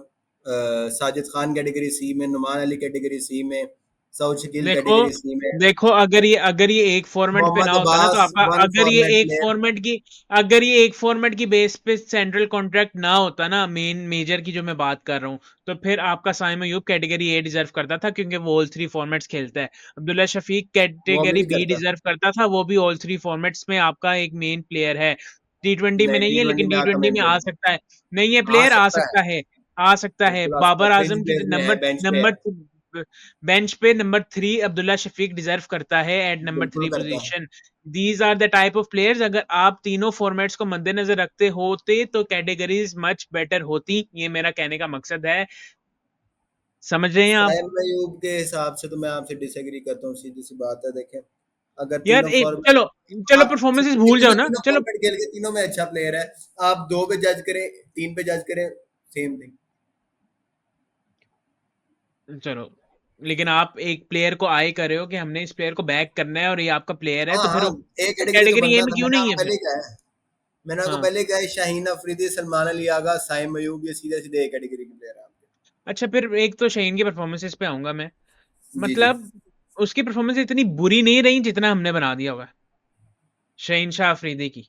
S2: साजिद खान कैटेगरी सी में, नुमान अली कैटेगरी सी में, सऊद शकील
S1: देखो
S2: कैटेगरी सी में,
S1: देखो, अगर ये एक फॉर्मेट पे ना
S2: मोहम्मद
S1: होता ना तो
S2: अब्बास
S1: आपका,
S2: वन फॉर्मेट प्लेयर।
S1: अगर ये एक फॉर्मेट की बेस पे सेंट्रल कॉन्ट्रैक्ट ना होता ना, मेन मेजर की जो मैं बात कर रहा हूँ, तो फिर आपका Saim Ayub category A deserve करता था, क्योंकि वो ऑल 3 फॉर्मेट्स खेलता है। अब्दुल्ला शफीक
S2: वो भी
S1: कैटेगरी
S2: नहीं
S1: बी
S2: करता।
S1: डिजर्व करता था, वो भी ऑल 3 फॉर्मेट्स में आपका एक मेन प्लेयर है। T20 में
S2: नहीं,
S1: नहीं
S2: टी
S1: है,
S2: ट्वेंटी
S1: लेकिन
S2: में आपका
S1: T20
S2: मेन
S1: में आ
S2: प्लेयर
S1: सकता है। नहीं है
S2: आ
S1: प्लेयर, आ
S2: सकता है,
S1: सकता है। आ सकता है।
S2: बिल्कुल आ सकता है,
S1: बाबर
S2: फ्रिंज
S1: आजम की
S2: प्लेयर में है,
S1: नंबर
S2: बेंच पे है।
S1: नंबर बेंच पे नंबर 3 अब्दुल्ला शफीक डिजर्व करता है एट नंबर
S2: बिल्कुल
S1: 3
S2: करता है।
S1: Position. These are the type of players. अगर आप तीनों फॉर्मेट्स को मद्देनजर रखते होते तो कैटेगरीज मच बेटर होती, ये मेरा कहने का मकसद है। समझ रहे हैं आप?
S2: साइम अयूब के हिसाब से तो मैं आपसे डिसएग्री करता हूँ, सीधी सी बात है। देखें, अगर
S1: यार
S2: तीनों
S1: एक,
S2: फॉर्मेट
S1: चलो चलो
S2: आप
S1: परफॉर्मेंसेस
S2: ठीक है,
S1: भूल जाओ
S2: तीनों
S1: ना,
S2: तीनों
S1: चलो।
S2: फॉर्मेट खेल के तीनों में अच्छा प्लेयर है, आप 2 पे जज करें, 3 पे जज करें, सेम थिंग।
S1: चलो, लेकिन आप एक प्लेयर को आए कर रहे हो कि हमने इस प्लेयर को बैक करना है और ये आपका प्लेयर है,
S2: हाँ
S1: तो फिर
S2: हाँ,
S1: वो
S2: एक कैटेगरी तो
S1: कैटेगरी ए
S2: बनता
S1: में
S2: था,
S1: क्यों
S2: मैंने
S1: नहीं
S2: आपको
S1: है
S2: पहले
S1: फिर?
S2: ही कहा है। मैंने आपको
S1: हाँ।
S2: पहले कहा है, शाहीन अफरीदी, सलमान अली आगा, साइम अयूब, ये सीधे सीधे एक कैटेगरी के प्लेयर है आपके।
S1: अच्छा, फिर एक तो शहीन की परफॉर्मेंसेस पे आऊंगा मैं।
S2: जी जी।
S1: मतलब उसकी परफॉर्मेंस इतनी बुरी नहीं रही जितना हमने बना दिया हुआ है शहीन शाह अफरीदी की।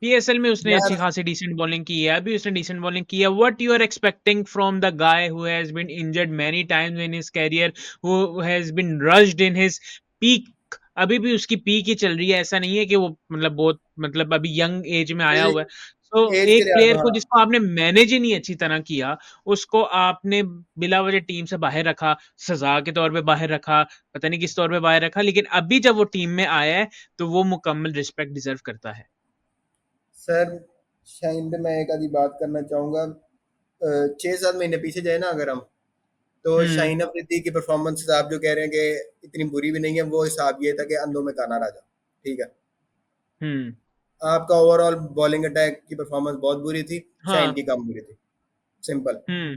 S1: पीएसएल में उसने अच्छी
S2: यार
S1: खासी डिसेंट बॉलिंग की है, अभी उसने डिसेंट बॉलिंग की है। What you are expecting from the guy who has been injured many times in his career, who has been rushed in his peak? अभी भी उसकी पीक ही चल रही है, ऐसा नहीं है कि वो मतलब बहुत, मतलब अभी यंग एज में आया हुआ है। तो
S2: एज के
S1: एक
S2: लिहाज
S1: प्लेयर
S2: से
S1: को
S2: हाँ।
S1: जिसको आपने मैनेज ही नहीं अच्छी तरह किया, उसको आपने बिला वजह टीम से बाहर रखा, सजा के तौर पे बाहर रखा, पता नहीं किस तौर पे बाहर रखा, लेकिन अभी जब वो टीम में आया है तो वो मुकम्मल रिस्पेक्ट डिजर्व करता है।
S2: सर, शाहीन पे मैं एक आधी बात करना चाहूँगा। 6-7 महीने पीछे जाए ना अगर हम, तो
S1: हुँ,
S2: शाहीन अफरीदी की परफॉर्मेंस आप जो कह रहे हैं कि इतनी बुरी भी नहीं है, वो हिसाब ये था कि अंधों में काना राजा। ठीक है,
S1: हुँ,
S2: आपका ओवरऑल बॉलिंग अटैक की परफॉर्मेंस बहुत बुरी थी, शाहीन
S1: हाँ,
S2: की कम बुरी थी, सिंपल।
S1: हुँ,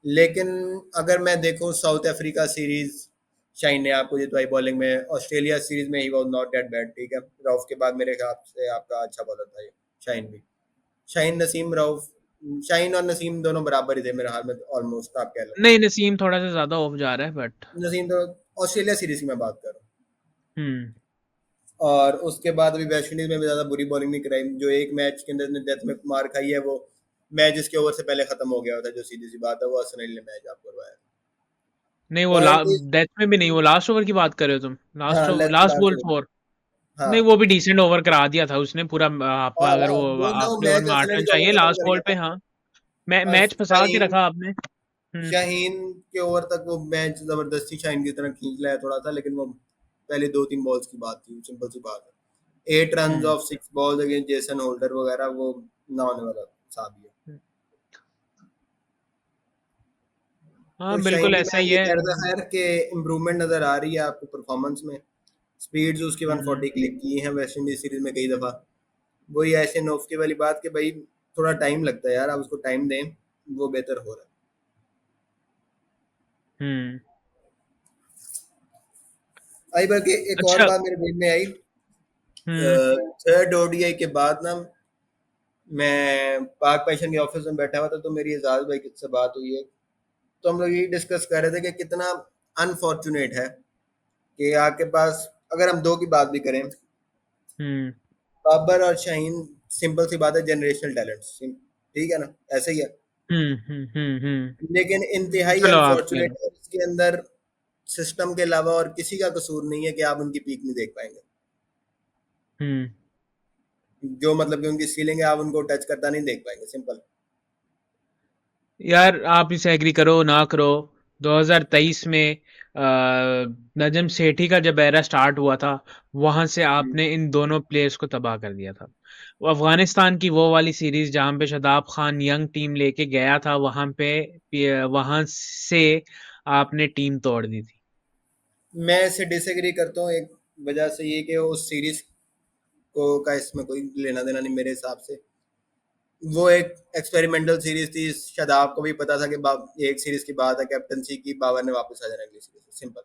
S2: लेकिन अगर मैं देखूं साउथ अफ्रीका सीरीज, शाइन ने आपको जितवाई बॉलिंग में, ऑस्ट्रेलिया सीरीज में he was not that bad. ठीक है, रऊफ के बाद मेरे ख्याल से आपका अच्छा बॉलर था ये, शाइन भी। शाइन नसीम रऊफ, शाइन और नसीम दोनों बराबर ही थे मेरे हाल में, ऑलमोस्ट आप कह लो।
S1: नहीं नसीम थोड़ा-सा ज़्यादा ऑफ जा रहा है बट
S2: नसीम तो ऑस्ट्रेलिया सीरीज की मैं बात कर रहा हूँ।
S1: हुँ,
S2: और उसके बाद अभी वेस्ट इंडीज में भी ज्यादा बुरी बॉलिंग नहीं कराई, जो एक मैच के अंदर डेथ में मार खाई है, वो मैच जिसके ओवर से पहले खत्म हो गया था, जो सीधी सी बात है, वो हसन अली ने मैच आपको करवाया।
S1: नहीं वो ला
S2: पॉइंट इज,
S1: डेथ में भी नहीं, वो लास्ट ओवर की बात कर रहे हो तुम?
S2: हाँ
S1: लास्ट
S2: लास्ट
S1: बॉल
S2: ओवर,
S1: 4
S2: हाँ।
S1: नहीं वो भी डिसेंट ओवर करा दिया था उसने पूरा आपका अगर वो
S2: वो ना वो
S1: आखिरी ओवर
S2: मैच
S1: में 8
S2: हसन अली
S1: रन
S2: का
S1: चाहिए
S2: ओवर खत्म
S1: लास्ट
S2: कर
S1: बॉल
S2: गया
S1: पे
S2: था।
S1: हाँ,
S2: और
S1: मैच फँसा के
S2: शाहीन,
S1: रखा आपने। हुँ,
S2: शाहीन के ओवर तक वो मैच जबरदस्ती शाहीन की तरह खींच लाया थोड़ा सा, लेकिन वो पहले 2-3 बॉल्स की बात थी, सिंपल सी बात है। 8 run
S1: hmm,
S2: of 6 balls against Jason holder वगैरह, वो ना होने वाला साहब ही है।
S1: हुँ।
S2: तो
S1: हाँ,
S2: शाहीन
S1: बिल्कुल
S2: भी
S1: ऐसा
S2: मैं
S1: ही
S2: ये
S1: है।
S2: कह रहा था खैर कि इम्प्रूवमेंट नजर आ रही है आपको परफॉर्मेंस में। स्पीड्स उसकी
S1: हुँ,
S2: 140 क्लिक की हैं वेस्ट इंडीज सीरीज में कई दफा। वही ऐसे नोफ्के वाली बात कि भाई थोड़ा टाइम लगता है यार, आप उसको टाइम दें, वो बेहतर हो रहा है।
S1: हुँ।
S2: आई बल्कि एक और
S1: अच्छा
S2: बात मेरे दिल में आई,
S1: हुँ,
S2: थर्ड ओडीआई के बाद ना, मैं पाक पैशन के ऑफिस में बैठा हुआ था, तो मेरी एजाज भाई से बात हुई है। तो हम लोग यही डिस्कस कर रहे थे कि कितना अनफॉर्चुनेट है कि आपके पास, अगर हम दो की बात भी करें,
S1: हुँ,
S2: बाबर और शाहीन, सिंपल सी बात है, जनरेशनल टैलेंट, ठीक है ना, ऐसे ही है।
S1: हुँ, हुँ, हुँ, हुँ।
S2: लेकिन इंतहाई
S1: चलो आप कह
S2: अनफॉर्चुनेट
S1: लो।
S2: है, इसके अंदर सिस्टम के अलावा और किसी का कसूर नहीं है कि आप उनकी पीक नहीं देख पाएंगे।
S1: हुँ।
S2: जो मतलब कि उनकी सीलिंग है, आप उनको टच करता नहीं देख पाएंगे, सिंपल।
S1: यार आप इसे एग्री करो ना करो 2023 में नजम सेठी का जब एरा स्टार्ट हुआ था वहां से आपने इन दोनों प्लेयर्स को तबाह कर दिया था। वो अफगानिस्तान की वो वाली सीरीज जहां पे शदाब खान यंग टीम लेके गया था वहां से आपने टीम तोड़ दी थी।
S2: मैं इसे डिसएग्री करता हूँ, एक वजह से ये कि उस सीरीज को का इसमें कोई लेना देना नहीं मेरे हिसाब से। वो एक एक्सपेरिमेंटल सीरीज थी, शादाब को भी पता था कि एक सीरीज की बात है कैप्टनसी की, बाबर ने वापस आ जाना अगली सीरीज, सिंपल।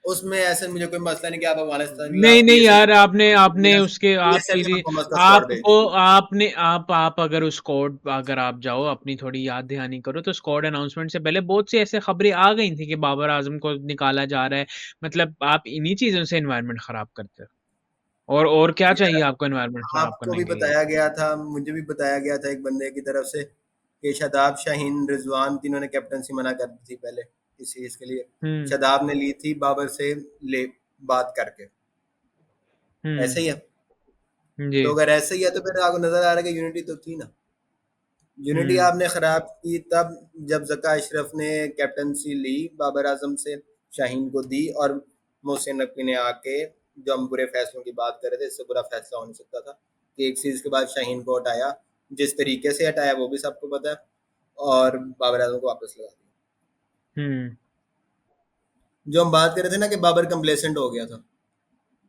S2: उसमें ऐसे मुझे कोई मसला नहीं कि आप अफगानिस्तान के
S1: नहीं
S2: खिलाफ
S1: नहीं
S2: पीएसएल
S1: यार आपने आपने उसके
S2: पीएसएल
S1: आपकी
S2: की परफॉर्मेंस का स्क्वाड भेज
S1: आपको
S2: दीजिए।
S1: आपने आप अगर उस कोड अगर आप जाओ अपनी थोड़ी याद दहानी करो तो स्क्वाड अनाउंसमेंट से पहले बहुत सी ऐसे खबरें आ गई थी कि बाबर आजम को निकाला जा रहा है। मतलब आप इन्हीं चीजों से एनवायरनमेंट खराब करते हो और क्या चाहिए
S2: यार
S1: आपको एनवायरनमेंट खराब
S2: आपको
S1: करने
S2: भी
S1: के लिए।
S2: बताया गया था, मुझे भी बताया गया था एक बंदे की तरफ से कि शादाब, शाहीन, रिजवान तीनों ने कैप्टनसी मना कर दी थी पहले इस सीरीज के लिए।
S1: हम्म
S2: शादाब ने ली थी बाबर से, ले बात करके।
S1: हम्म
S2: ऐसे ही है।
S1: जी
S2: तो अगर ऐसे ही है तो फिर आपको नजर आ रहा है कि यूनिटी तो थी ना। यूनिटी
S1: हम्म
S2: आपने खराब की तब जब जका अशरफ ने कैप्टनसी ली बाबर आजम से, शाहीन को दी, और मोहसिन नकवी ने आके, जो हम बुरे फैसलों की बात कर रहे थे, इससे बुरा फैसला हो नहीं सकता था कि एक सीरीज के बाद शाहीन को हटाया, जिस तरीके से हटाया वो भी सबको पता है, और बाबर आजम को वापस लगा दिया।
S1: हम्म
S2: जो हम बात कर रहे थे ना कि बाबर कंप्लेसेंट हो गया था,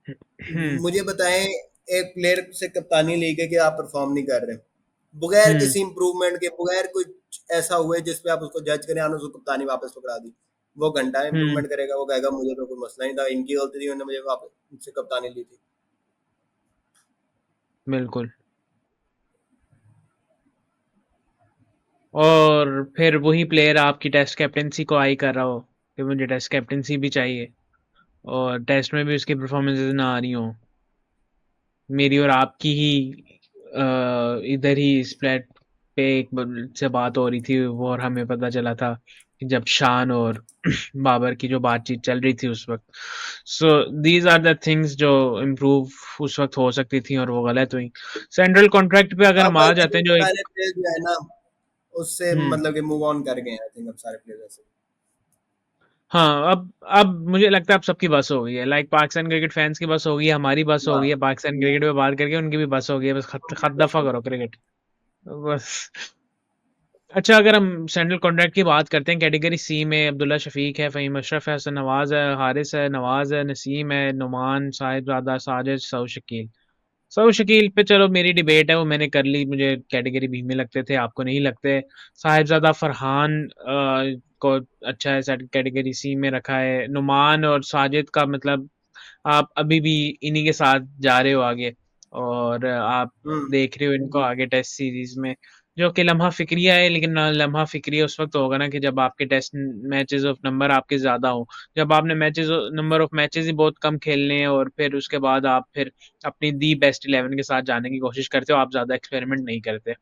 S1: हम्म
S2: मुझे बताएं, एक प्लेयर से कप्तानी लेके कि आप परफॉर्म नहीं कर रहे, बगैर
S1: हम्म
S2: किसी इंप्रूवमेंट के, बगैर कुछ ऐसा हुए जिसपे आप उसको जज करें, आपने उसको कप्तानी वापस पकड़ा दी, वो घंटा
S1: हम्म
S2: इंप्रूवमेंट करेगा, वो कहेगा मुझे तो कोई मसला नहीं था, इनकी गलती थी, उन्होंने मुझे वापस मुझसे कप्तानी ली थी।
S1: बिल्कुल। और फिर वही प्लेयर आपकी टेस्ट कैप्टेंसी को आई कर रहा हो कि मुझे टेस्ट कैप्टेंसी भी चाहिए और टेस्ट में भी उसकी परफॉर्मेंसेज ना आ रही हो। मेरी और आपकी ही इधर ही स्प्लेट पे से बात हो रही थी वो और हमें पता चला था कि जब शान और बाबर की जो बातचीत चल रही थी उस वक्त। So these are the things जो इम्प्रूव उस वक्त हो सकती थी और वो गलत हुई। सेंट्रल कॉन्ट्रैक्ट पे अगर
S2: अब
S1: हम आ
S2: बल्कि
S1: जाते हैं जो
S2: सारे
S1: एक
S2: प्लेयर जो है ना, उससे
S1: हम्म
S2: मतलब कि मूव ऑन कर गए हैं, आई थिंक अब सारे प्लेयर ऐसे।
S1: हाँ अब मुझे लगता है अब सबकी बस हो गई है लाइक पाकिस्तान क्रिकेट फैंस की बस हो गई है हमारी बस हो गई है
S2: हाँ,
S1: पाकिस्तान क्रिकेट पे बात करके उनकी भी बस हो गई है बस खत खत दफा करो क्रिकेट बस अच्छा, अगर हम सेंट्रल कॉन्ट्रैक्ट की बात करते हैं, कैटेगरी सी में अब्दुल्ला शफीक है, फ़हीम अशरफ है, हसन नवाज़ है, हारिस है, नवाज़ है, नसीम है, नुमान, साहिबजादा, साजिद, सऊ शकील। सऊ शकील पे चलो मेरी डिबेट है, वो मैंने कर ली, मुझे कैटेगरी बी में लगते थे, आपको नहीं लगते। साहिबजादा फरहान को अच्छा है, सेट कैटेगरी सी में रखा है। नुमान और साजिद का मतलब आप अभी भी इन्हीं के साथ जा रहे हो आगे, और आप
S2: हम्म।
S1: देख रहे हो इनको आगे टेस्ट सीरीज में, जो कि लम्हा फिक्रिया है। लेकिन लम्हा फिक्रिया उस वक्त होगा ना कि जब आपके टेस्ट मैचेस ऑफ नंबर आपके ज्यादा हो। जब आपने मैचेस नंबर ऑफ मैचेस ही बहुत कम खेलने हैं, और फिर उसके बाद आप फिर अपनी दी बेस्ट 11 के साथ जाने की कोशिश करते हो, आप ज्यादा एक्सपेरिमेंट नहीं करते।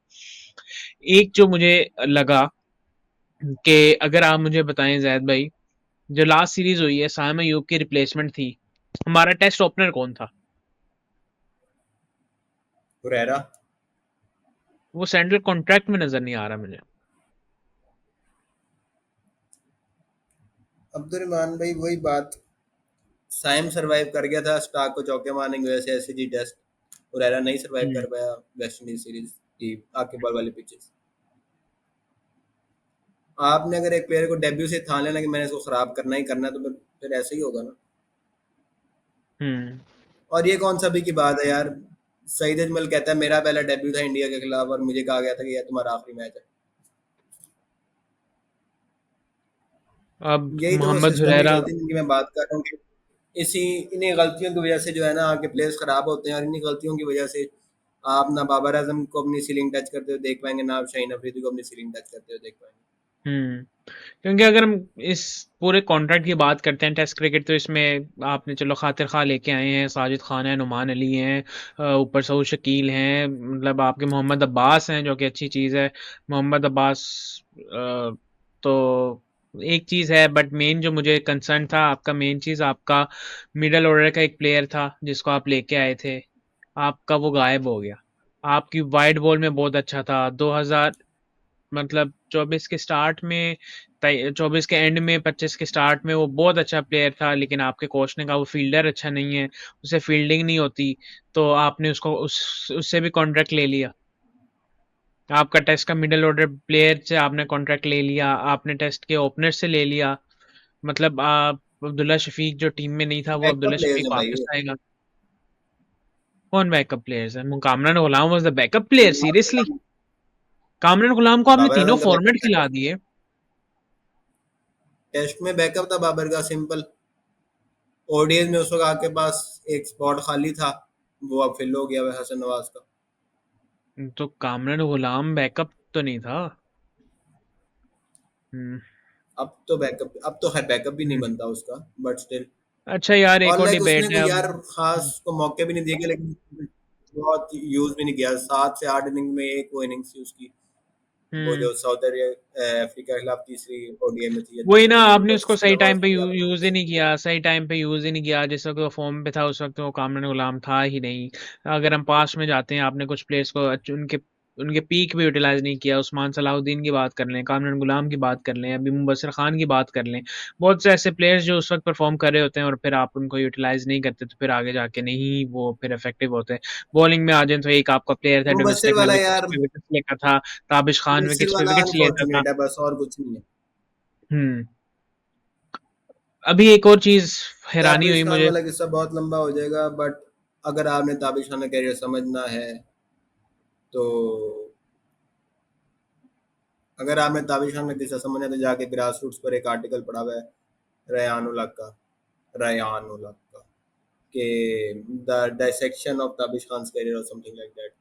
S1: एक जो मुझे लगा कि अगर आप मुझे बताएं जैद भाई, जो लास्ट सीरीज हुई है, साइम अयूब की रिप्लेसमेंट थी, हमारा टेस्ट ओपनर कौन था?
S2: हुरैरा।
S1: वो सेंट्रल कॉन्ट्रैक्ट में नजर नहीं आ रहा मुझे।
S2: अब्दुलरहमान भाई वही बात, साइम सरवाइव कर गया था स्टार्क को चौके मारने की वजह से एसजी टेस्ट, हुरैरा नहीं सरवाइव
S1: हम्म।
S2: कर पाया वेस्ट इंडीज सीरीज की आके बॉल वाली पिचेस। आपने अगर एक प्लेयर को डेब्यू से ठान लेना कि मैंने इसको खराब करना ही करना है, तो फिर ऐसा ही होगा ना।
S1: हम्म।
S2: और ये कौन सा भी की बात है यार, सईद अजमल कहता है मेरा पहला डेब्यू था इंडिया के खिलाफ और मुझे कहा गया था कि यह तुम्हारा आखिरी मैच है।
S1: अब
S2: यही तो वो
S1: मोहम्मद
S2: सिस्टम की
S1: हुरैरा।
S2: गलती जिनकी मैं बात कर रहा हूँ कि इसी इन्हीं गलतियों की वजह से जो है ना आगे प्लेयर्स खराब होते हैं, और इन्हीं गलतियों की वजह से आप ना बाबर आजम को अपनी सीलिंग टच करते हुए देख पाएंगे, ना आप शाहीन अफरीदी को अपनी सीलिंग टच करते हुए देख पाएंगे।
S1: हम्म। क्योंकि अगर हम इस पूरे कॉन्ट्रैक्ट की बात करते हैं टेस्ट क्रिकेट, तो इसमें आपने चलो खातिर खां लेके आए हैं, साजिद खान है, नुमान अली हैं, ऊपर सऊद शकील हैं, मतलब आपके मोहम्मद अब्बास हैं, जो कि अच्छी चीज़ है। मोहम्मद अब्बास तो एक चीज़ है, बट मेन जो मुझे कंसर्न था, आपका मेन चीज़ आपका मिडल ऑर्डर का एक प्लेयर था जिसको आप लेके आए थे, आपका वो गायब हो गया। आपकी वाइड बॉल में बहुत अच्छा था 2000, मतलब 24 के स्टार्ट में, 24 के एंड में, 25 के स्टार्ट में वो बहुत अच्छा प्लेयर था, लेकिन आपके कोच ने कहा वो फील्डर अच्छा नहीं है, उसे फील्डिंग नहीं होती, तो आपने उसको उससे भी कॉन्ट्रैक्ट ले लिया। आपका टेस्ट का मिडिल ऑर्डर प्लेयर से आपने कॉन्ट्रैक्ट ले लिया, आपने टेस्ट के ओपनर से ले लिया। मतलब आप अब्दुल्ला शफीक जो टीम में नहीं था, वो
S2: बैकअप
S1: अब्दुल्ला
S2: प्लेयर्स
S1: शफीक
S2: हैं भाई
S1: वापस
S2: ये।
S1: आएगा। कौन बैकअप प्लेयर्स है? Kamran Ghulam was the backup player, seriously? Kamran Ghulam को आपने
S2: बाबर
S1: तीनों
S2: आजम का
S1: फॉर्मेट
S2: बैकअप था,
S1: खिला दिए।
S2: टेस्ट में बैकअप था बाबर का सिंपल। ओडीएस में उस वक्त आपके पास एक स्पॉट खाली था, वो अब फिल हो गया है हसन नवाज का।
S1: तो कामरान गुलाम बैकअप तो नहीं था। हम्म।
S2: अब तो है बैकअप भी नहीं
S1: हम्म।
S2: बनता उसका, बट स्टिल।
S1: अच्छा यार, एक
S2: और
S1: और
S2: लाइक उसने
S1: डिबेट है
S2: कोई
S1: अब।
S2: यार खास को मौके भी नहीं दिए, लेकिन बहुत यूज भी नहीं किया। 7 से 8 इनिंग में एक वो इनिंग्स थी उसकी, वो
S1: हम्म।
S2: जो अफ्रीका के खिलाफ तीसरी ओडीआई में थी या
S1: वही
S2: दूसरी
S1: ना,
S2: में थी,
S1: आपने
S2: बस
S1: उसको
S2: उसके
S1: सही
S2: अलावा
S1: टाइम पे
S2: उसने ज्यादा नहीं
S1: यूज ही
S2: किया।
S1: नहीं किया, सही टाइम पे यूज ही नहीं किया, जिस वक्त वो फॉर्म पे था उस वक्त वो कामरान गुलाम था ही नहीं। अगर हम पास में जाते हैं, आपने कुछ प्लेयर्स को उनके उनके पीक भी यूटिलाइज नहीं किया। उस्मान सलाहुद्दीन की बात कर लें, कामरान गुलाम की बात कर लें, अभी मुबस्सिर खान की बात कर लें, बहुत से ऐसे प्लेयर्स जो उस वक्त परफॉर्म कर रहे होते हैं, और फिर आप उनको यूटिलाइज नहीं करते, तो फिर आगे जाके नहीं वो फिर इफेक्टिव होते हैं। बॉलिंग में आ जाए तो एक आपका प्लेयर था
S2: मुबशिर
S1: डोमेस्टिक में
S2: वाला
S1: विकेट्स
S2: यार,
S1: पे विकेट्स लेता था, ताबिश खान
S2: मुबशिर
S1: विकेट्स पे
S2: वाला
S1: विकेट्स लेता था।
S2: अनफॉर्चुनेट है बस, और कुछ नहीं है।
S1: हम्म। अभी एक और चीज हैरानी
S2: ताबिश
S1: हुई
S2: खान
S1: मुझे।
S2: वाला किस्सा बहुत लंबा हो जाएगा, बट अगर आपने ताबिश खान का कैरियर समझना है, तो अगर आपने ताबिश खान का किस्सा समझना है तो जाके ग्रास रूट्स पर एक आर्टिकल पढ़ा हुआ है रयान उलग का, रयान उलग का, कि the dissection of Tabish Khan career और समथिंग लाइक दैट।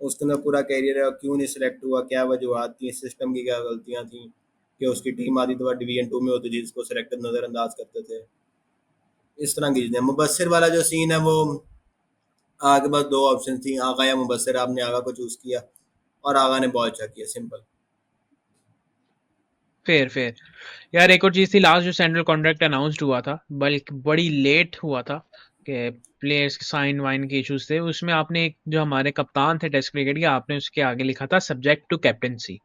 S2: उसके अंदर पूरा कैरियर है, क्यों नहीं सिलेक्ट हुआ, क्या वजूहत थी, सिस्टम की क्या गलतियां थी, कि उसकी टीम आती तो डिवीजन 2 में होती थी जिसको सिलेक्टर नज़रअंदाज करते थे। इस तरह की चीज़ें। मुबस्सिर वाला जो सीन है वो, आगे बस 2 ऑप्शन थी, आगा या मुबस्सिर, आपने आगा को चूज़ किया और आगा ने बहुत अच्छा किया, सिंपल।
S1: Fair fair. यार एक और चीज थी, लास्ट जो सेंट्रल कॉन्ट्रैक्ट अनाउंस्ड हुआ था, बल्कि बड़ी लेट हुआ था, कि प्लेयर्स के साइन वाइन के इश्यूज थे, उसमें आपने एक जो हमारे कप्तान थे टेस्ट क्रिकेट के, आपने उसके आगे लिखा था सब्जेक्ट टू कैप्टेंसी।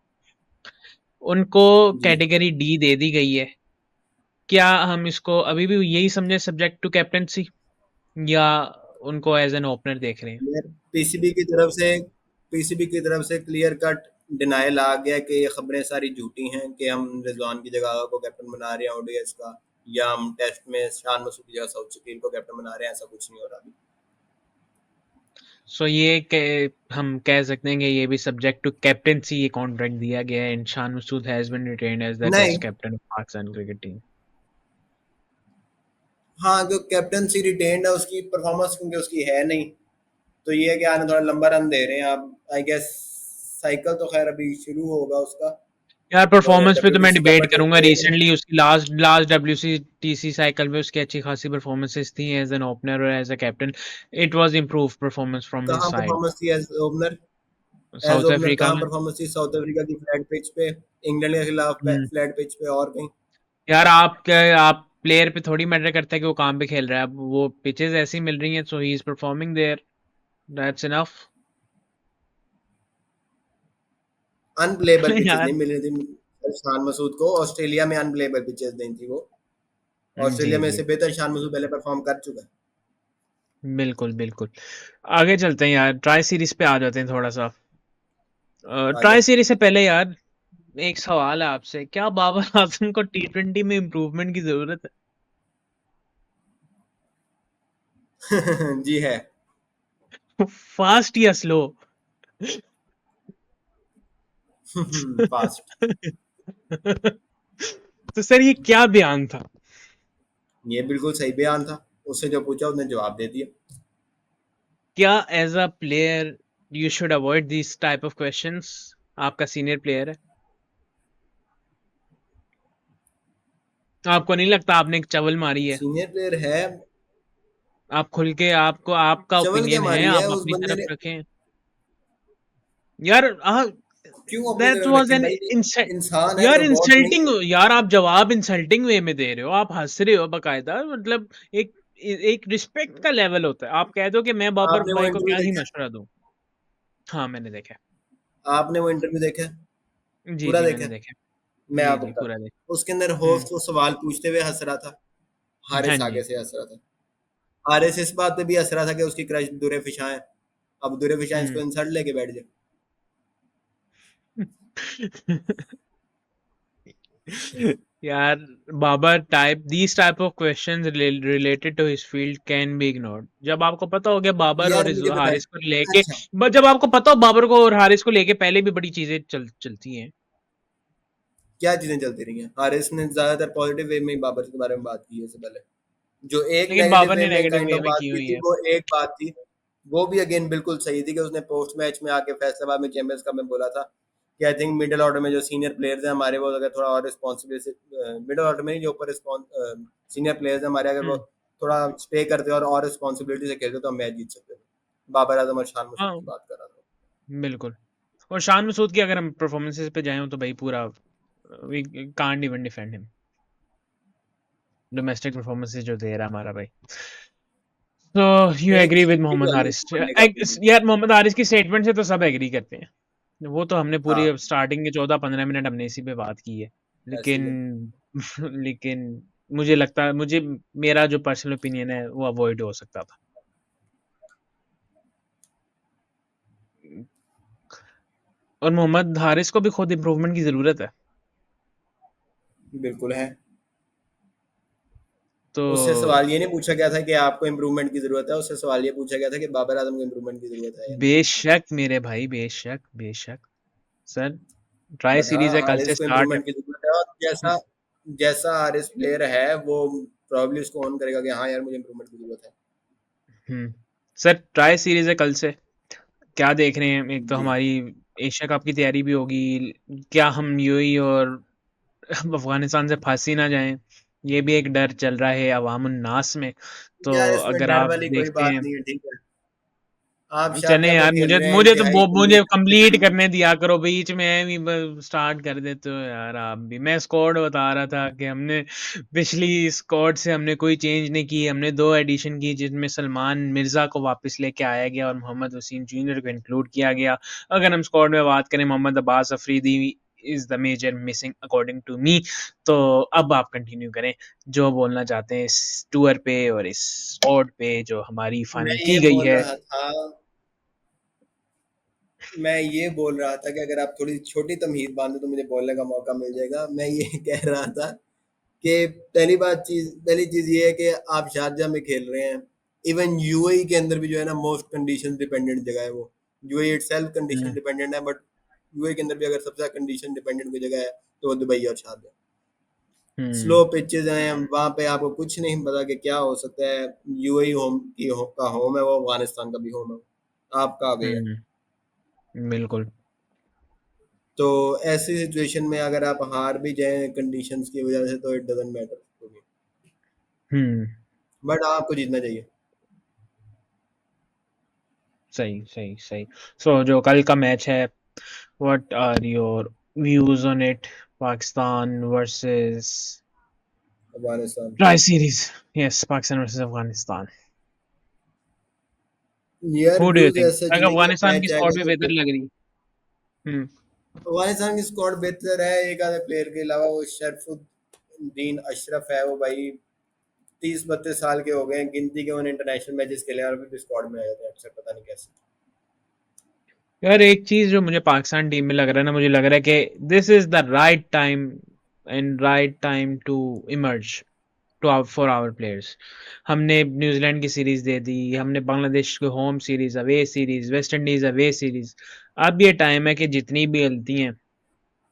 S1: उनको
S2: जी।
S1: कैटेगरी डी दे दी गई है। क्या हम इसको अभी भी यही समझे, सब्जेक्ट टू कैप्टेंसी, या उनको एज एन ओपनर देख रहे हैं?
S2: पीसीबी की तरफ से, पीसीबी की तरफ से क्लियर कट डिनायल आ गया कि ये खबरें सारी झूठी हैं कि हम रिजवान की जगह को कैप्टन बना रहे हैं ओडीएस का, या हम टेस्ट में शान मसूद की जगह सऊद शकील को कैप्टन बना रहे हैं, ऐसा कुछ नहीं हो रहा अभी।
S1: सो ये हम कह सकते हैं कि ये भी सब्जेक्ट टू कैप्टेंसी ये कॉन्ट्रैक्ट दिया गया है, and Shan Masood has been retained as the
S2: नहीं,
S1: test captain of Pakistan cricket team.
S2: हाँ, जो कैप्टनसी रिटेन्ड है उसकी परफॉर्मेंस क्योंकि उसकी है नहीं, तो ये है कि आने थोड़ा लंबा रन दे रहे हैं आप, आई गेस साइकिल तो खैर अभी शुरू होगा उसका,
S1: यार परफॉर्मेंस पे तो मैं
S2: डब्ल्यूटीसी का,
S1: डिबेट
S2: बट
S1: करूंगा।
S2: एक
S1: रिसेंटली उसकी लास्ट लास्ट डब्ल्यूटीसी साइकिल में उसकी अच्छी खासी परफॉर्मेंसेस थी एज एन ओपनर और as a captain. It was improve performance from his
S2: कहाँ
S1: साइड।
S2: परफॉर्मेंस थी as opener, as
S1: South
S2: opener
S1: Africa
S2: कहाँ
S1: में।
S2: परफॉर्मेंस थी, साउथ अफ्रीका की फ्लैट पिच पे, इंग्लैंड के खिलाफ
S1: हम्म।
S2: फ्लैट पिच पे, और कहीं।
S1: यार आप प्लेयर पे थोड़ी मैटर करता है कि वो कहाँ पे खेल रहा है। अब वो पिचेस ऐसी मिल रही हैं, so he is performing there, that's enough.
S2: Unplayable pitches
S1: यार।
S2: नहीं मिल रही थी शान मसूद को, ऑस्ट्रेलिया में अनप्लेबल पिचेस नहीं थी वो,
S1: जी
S2: ऑस्ट्रेलिया में
S1: जी।
S2: इससे बेहतर शान मसूद पहले परफॉर्म कर चुका है।
S1: बिल्कुल बिल्कुल। आगे चलते हैं यार, ट्राई सीरीज पे आ जाते हैं थोड़ा सा।
S2: आ
S1: ट्राई
S2: जाए।
S1: सीरीज से पहले यार एक सवाल है आपसे, क्या बाबर आजम को टी20 में इम्प्रूवमेंट की जरूरत
S2: जी है।
S1: है? फास्ट या स्लो?
S2: फास्ट।
S1: तो सर ये क्या बयान था?
S2: ये बिल्कुल सही बयान था, उससे जो पूछा उसने जवाब दे दिया।
S1: क्या as a player you should avoid this type of questions? आपका सीनियर प्लेयर है, आपको नहीं लगता आपने एक चवल मारी है?
S2: सीनियर प्लेयर है।
S1: आप खुल के, आपको आपका
S2: चवल क्या
S1: ओपिनियन है,
S2: मारी है
S1: आप
S2: उस
S1: अपनी
S2: बंदे
S1: तरफ
S2: ने,
S1: रखें। यार
S2: क्यों अपनी
S1: दैट
S2: तरफ
S1: वाज
S2: रखें
S1: एन
S2: भाई, इंसान है
S1: यार
S2: तो बॉट नहीं
S1: इंसल्टिंग।
S2: है।
S1: यार आप जवाब इंसल्टिंग वे में दे रहे हो, आप हंस रहे हो बकायदा, मतलब एक एक रिस्पेक्ट का लेवल होता है। आप कह दो कि मैं बाबर
S2: आपने वो
S1: भाई को
S2: इंटरव्यू
S1: क्या ही
S2: देखा है?
S1: मशवरा दूं। हाँ मैंने देखा
S2: आपने वो इंटरव्यू देखा है?
S1: है। जी
S2: पूरा
S1: जी
S2: देखा
S1: मैंने
S2: है?
S1: देखा है।
S2: मैं
S1: जी
S2: आपको
S1: जी
S2: बताता
S1: पूरा
S2: हूँ, उसके अंदर
S1: देखा।
S2: होस्ट वो सवाल पूछते हुए हंस रहा था,
S1: हाँ
S2: हारिस
S1: जी।
S2: आगे से हंस रहा था। हारिस इस बात पे भी हंस रहा था कि उसकी क्रश दुरे फिशा है, अब दुरे फिशा इसको
S1: हम्म।
S2: इंसल्ट लेके बैठ जाए।
S1: यार Babar type these type of questions related to his field can be ignored. जब आपको पता हो गया बाबर
S2: यार
S1: और
S2: मुझे बताएं।
S1: हारिस को लेके,
S2: अच्छा,
S1: जब आपको पता हो बाबर को और हारिस को लेके पहले भी बड़ी चीजें चलती हैं।
S2: क्या चीजें चलती रही हैं, हारिस ने ज्यादातर पॉजिटिव वे में ही बाबर के बारे में बात की है इससे पहले, जो एक
S1: लेकिन
S2: नेगेटिव
S1: बाबर
S2: वे
S1: ने
S2: में
S1: नेगेटिव
S2: काइंड
S1: वे
S2: ऑफ
S1: में
S2: बात
S1: की
S2: की
S1: हुई
S2: थी,
S1: है।
S2: वो एक बात थी, वो भी अगेन बिल्कुल सही थी कि उसने पोस्ट मैच में आके फैसलाबाद में चैंपियंस कप में बोला था कि आई थिंक मिडिल ऑर्डर में जो सीनियर प्लेयर्स हैं हमारे, वो अगर थोड़ा और रिस्पॉन्सिबिलिटी, मिडिल ऑर्डर में नहीं, जो ऊपर सीनियर प्लेयर्स हैं हमारे, अगर वो
S1: हम्म।
S2: थोड़ा स्टे करते और रिस्पॉन्सिबिलिटी से खेलते तो हम मैच जीत सकते थे। बाबर आजम और शान मसूद
S1: हाँ
S2: की बात कर रहा था।
S1: बिल्कुल। और शान मसूद की अगर हम परफॉर्मेंसेस पे जाएं तो भाई पूरा we can't even defend him. Domestic performances जो दे रहा है हमारा भाई। तो यू
S2: एक
S1: एग्री विद
S2: चीज
S1: मोहम्मद
S2: वाली
S1: हारिस?
S2: बोलने का opinion।
S1: यार मोहम्मद हारिस की स्टेटमेंट से तो सब एग्री करते हैं। वो तो हमने पूरी
S2: हाँ,
S1: स्टार्टिंग के 14-15 मिनट हमने इसी पे बात की है।
S2: ऐसे ही
S1: लेकिन
S2: है।
S1: लेकिन मुझे लगता है, मुझे मेरा जो पर्सनल ओपिनियन है वो अवॉइड हो सकता था। और मोहम्मद हारिस को भी खुद इम्प्रूवमेंट की जरूरत है।
S2: बिल्कुल है।
S1: तो
S2: उससे सवाल ये नहीं पूछा गया था कि आपको इम्प्रूवमेंट की जरूरत है, उससे सवाल ये पूछा गया था कि बाबर आजम को इम्प्रूवमेंट की जरूरत है या नहीं।
S1: बेशक मेरे भाई, बेशक बेशक। सर ट्राई
S2: बट हाँ,
S1: सीरीज है, कल
S2: हारिस
S1: से
S2: को
S1: स्टार्ट है।
S2: इम्प्रूवमेंट की जरूरत है, और जैसा जैसा हारिस प्लेयर है वो प्रॉब्ली उसको ऑन करेगा कि हाँ यार मुझे इम्प्रूवमेंट की जरूरत है।
S1: हम्म। सर ट्राई सीरीज है कल से, क्या देख रहे हैं? एक तो
S2: जी।
S1: हमारी एशिया कप की तैयारी भी होगी। क्या हम यूएई और अफगानिस्तान से फंसी ना जाएं, ये भी एक डर चल रहा है अवाम उन्नास में। तो
S2: यार इसमें
S1: अगर
S2: डर
S1: आप
S2: वाली कोई
S1: देखते
S2: बात
S1: हैं,
S2: नहीं है, ठीक है। आप
S1: चले
S2: शारजा में
S1: यार,
S2: खेल
S1: मुझे
S2: रहे हैं
S1: मुझे तो
S2: इंतहाई
S1: मुझे कंप्लीट
S2: कंडीशन में।
S1: करने दिया करो, बीच में भी स्टार्ट कर देते हो यार आप भी। मैं स्क्वाड बता रहा था कि हमने पिछली स्क्वाड से हमने कोई चेंज नहीं की, हमने दो एडिशन की जिसमें सलमान मिर्जा को वापस लेके आया गया और मोहम्मद वसीम जूनियर को इंक्लूड किया गया। अगर हम स्क्वाड में बात करें, Mohammad Abbas Afridi is the major missing according to me. तो अब आप कंटिन्यू करें जो बोलना चाहते हैं इस टूर पे और इस स्क्वाड पे जो हमारी
S2: मैं
S1: फाइनल
S2: ये
S1: की गई
S2: बोल
S1: है।
S2: रहा था मैं ये बोल रहा था कि अगर आप थोड़ी छोटी तमहीद बांधो तो मुझे बोलने का मौका मिल जाएगा। मैं ये कह रहा था कि पहली चीज़ ये है कि आप शारजाह में खेल रहे हैं। इवन यूएई के अंदर भी जो है ना मोस्ट कंडीशन डिपेंडेंट जगह है वो। यूएई इटसेल्फ कंडीशन
S1: हुँ,
S2: डिपेंडेंट है, बट यूएई के अंदर भी अगर सबसे ज़्यादा कंडीशन डिपेंडेंट कोई जगह है तो वो दुबई और शारजाह। स्लो
S1: हुँ,
S2: पिचेस हैं वहाँ पे, आपको कुछ नहीं पता कि क्या हो सकता है। यूएई का होम है वो, अफगानिस्तान का भी होम है, आपका आगे है।
S1: हुँ, बिल्कुल।
S2: तो ऐसी सिचुएशन में अगर आप हार भी जाएँ कंडीशंस की वजह से तो it doesn't matter,
S1: hmm,
S2: but आपको जीतना चाहिए।
S1: सही, सही, सही। सो जो कल का मैच है, what are your views on it? Pakistan versus
S2: Afghanistan.
S1: Tri series. Yes, Pakistan versus Afghanistan.
S2: यार
S1: who do you
S2: views
S1: think?
S2: ऐसा
S1: लाइक
S2: नहीं कि
S1: अफ़गानिस्तान की
S2: मैच
S1: स्क्वाड
S2: आएगा
S1: भी
S2: तो
S1: बेहतर
S2: फिर
S1: लग रही है। हुँ,
S2: अफगानिस्तान की स्क्वाड बेहतर है, एक आधे प्लेयर के अलावा। वो शरफुद्दीन अशरफ है, वो भाई 30-32 साल के हो गए हैं, गिनती के उन्हें इंटरनेशनल मैचेस खेले और अभी भी स्क्वाड में आ जाते हैं अक्सर, पता नहीं कैसे।
S1: यार एक चीज़ जो मुझे पाकिस्तान टीम में लग रहा है ना, मुझे लग रहा है कि this is the right time to emerge for our players. हमने न्यूजीलैंड की सीरीज दे दी, हमने बांग्लादेश की home series, away series, West Indies away series. अब ये टाइम है कि जितनी भी गलती हैं,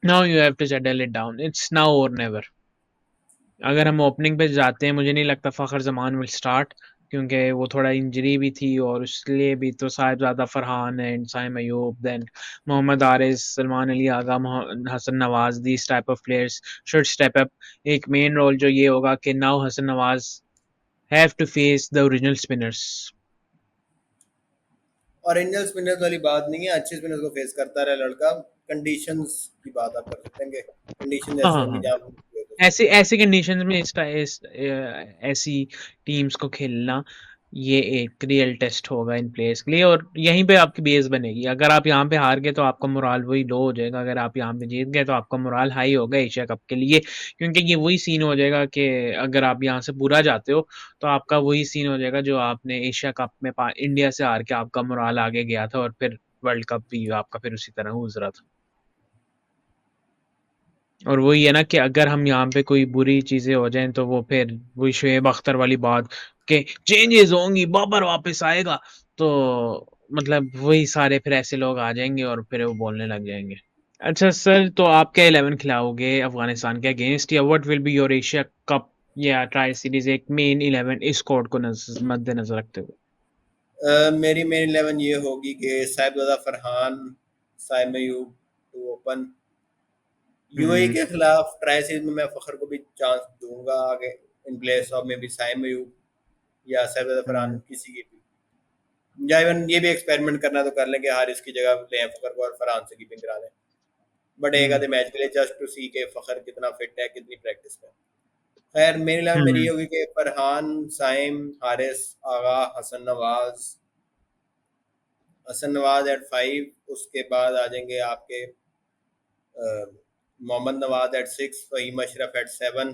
S1: now you have to settle it down, it's now or never. अगर हम ओपनिंग पे जाते हैं, मुझे नहीं लगता फ़खर ज़मान विल स्टार्ट, क्योंकि वो थोड़ा इंजरी भी थी और उसके भी तो Sahibzada Farhan and Saim Ayub, then Mohammad Aris, Salman Ali Agha, Hasan Nawaz, these type of players should step up. एक मेन रोल जो ये होगा कि now Hasan Nawaz have to face the original spinners.
S2: और इंडियन स्पिनर्स वाली बात नहीं है, अच्छे स्पिनर्स को फेस करता रहे लड़का। कंडीशंस की बात आप कर सकते हैं कि कंडीशन
S1: हाँ
S2: ऐसी
S1: हाँ
S2: होंगी
S1: हाँ,
S2: जहाँ पे हो तो सही।
S1: ऐसे ऐसे कंडीशंस में ऐसी टीम्स को खेलना, ये एक रियल टेस्ट होगा इन प्लेयर्स के लिए, और यहीं पे आपकी बेस बनेगी। अगर आप यहाँ पे हार गए तो आपका मोराल वही लो हो जाएगा, अगर आप यहाँ पे जीत गए तो आपका मोराल हाई होगा एशिया कप के लिए। क्योंकि ये वही सीन हो जाएगा कि अगर आप यहाँ से बुरा जाते हो तो आपका वही सीन हो जाएगा जो आपने एशिया कप में इंडिया से हार के आपका मोराल आगे गया था, और फिर वर्ल्ड कप भी आपका फिर उसी तरह गुजरा था। और वही है ना कि अगर हम यहाँ पे कोई बुरी चीज़ें हो जाएँ तो वो फिर वही शुएब अख्तर वाली बात कि चेंजेज़ होंगी, बाबर वापस आएगा, तो मतलब वही सारे फिर ऐसे लोग आ जाएँगे और फिर वो बोलने लग जाएँगे। अच्छा सर, तो आप क्या 11 खिलाओगे अफ़गानिस्तान के अगेंस्ट, या what will be your Asia cup या ट्राई सीरीज़ एक मेन 11 इस स्क्वाड को मद्देनज़र रखते हुए?
S2: मेरी मेन 11 ये होगी कि Sahibzada Farhan, Saim Ayub to open. UAE
S1: हुँ,
S2: के खिलाफ ट्राई सीरीज में मैं फ़खर को भी चांस दूंगा आगे, इन प्लेस ऑफ में भी साइम अयूब या साहिबजादा फरहान,
S1: हुँ,
S2: किसी की भी। या इवन ये भी एक्सपेरिमेंट करना तो कर लें कि हारिस की जगह लें फ़खर को और फरहान से कीपिंग करा दें, बट एक
S1: हुँ,
S2: आधे मैच के लिए जस्ट टू सी के फ़खर कितना फिट है, कितनी प्रैक्टिस में। खैर मेरी इलेवन मेरी ये
S1: हुँ,
S2: होगी कि फरहान, साइम, हारिस, आगा, हसन नवाज एट 5। उसके बाद आ जाएंगे आपके Mohammad Nawaz at 6, Faheem Ashraf at 7,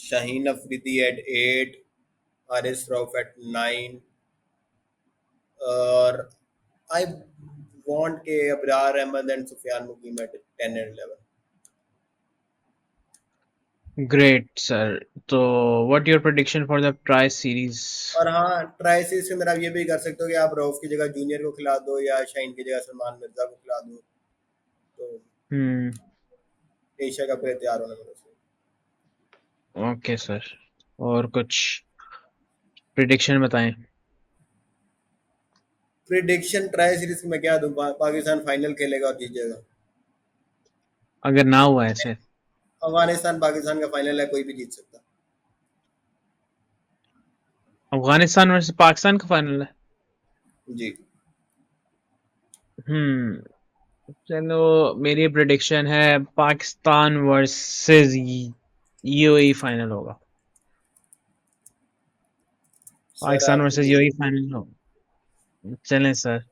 S2: Shaheen Afridi at 8, Haris Rauf at 9, और आई वांट के Abrar Ahmed and Sufiyan Muqeem at 10 and 11।
S1: Great sir. तो what your prediction for the tri series?
S2: और हाँ, ट्राई सीरीज के अंदर आप ये भी कर सकते हो कि आप रऊफ की जगह जूनियर को खिला दो या शाहीन की जगह सलमान मिर्जा को खिला दो, तो
S1: हुँ,
S2: एशिया कप के लिए तैयार होने में वैसे।
S1: Okay sir. और कुछ प्रेडिक्शन बताएँ?
S2: प्रिडिक्शन ट्राई सीरीज में क्या दूं, पाकिस्तान फाइनल खेलेगा और जीत जाएगा।
S1: अगर ना हुआ ऐसे?
S2: अफगानिस्तान पाकिस्तान का फाइनल है, कोई भी जीत सकता।
S1: अफ़गानिस्तान वर्सेस पाकिस्तान का फाइनल है?
S2: जी।
S1: हुँ, चलो मेरी प्रेडिक्शन है पाकिस्तान वर्सेस यूएई फाइनल होगा।
S2: सर
S1: पाकिस्तान
S2: आपकी
S1: वर्सेस
S2: जीत।
S1: यूएई फाइनल होगा। चलें सर,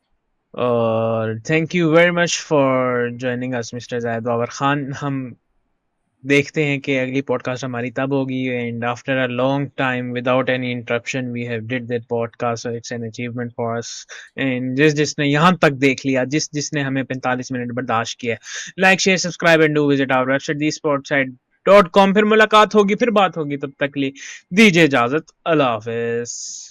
S1: और thank you very much for joining us mister Zahid Babar Khan. हम देखते हैं कि अगली पॉडकास्ट हमारी तब होगी and after a long time without any interruption we have did that podcast, so it's an achievement for us. And जिसने यहाँ तक देख लिया, जिसने हमें 45 मिनट बर्दाश्त किया, like share subscribe and do visit our website thesportside.com। फिर मुलाकात होगी, फिर बात होगी, तब तक के लिए दीजिए इजाजत। अल्लाह हाफिज।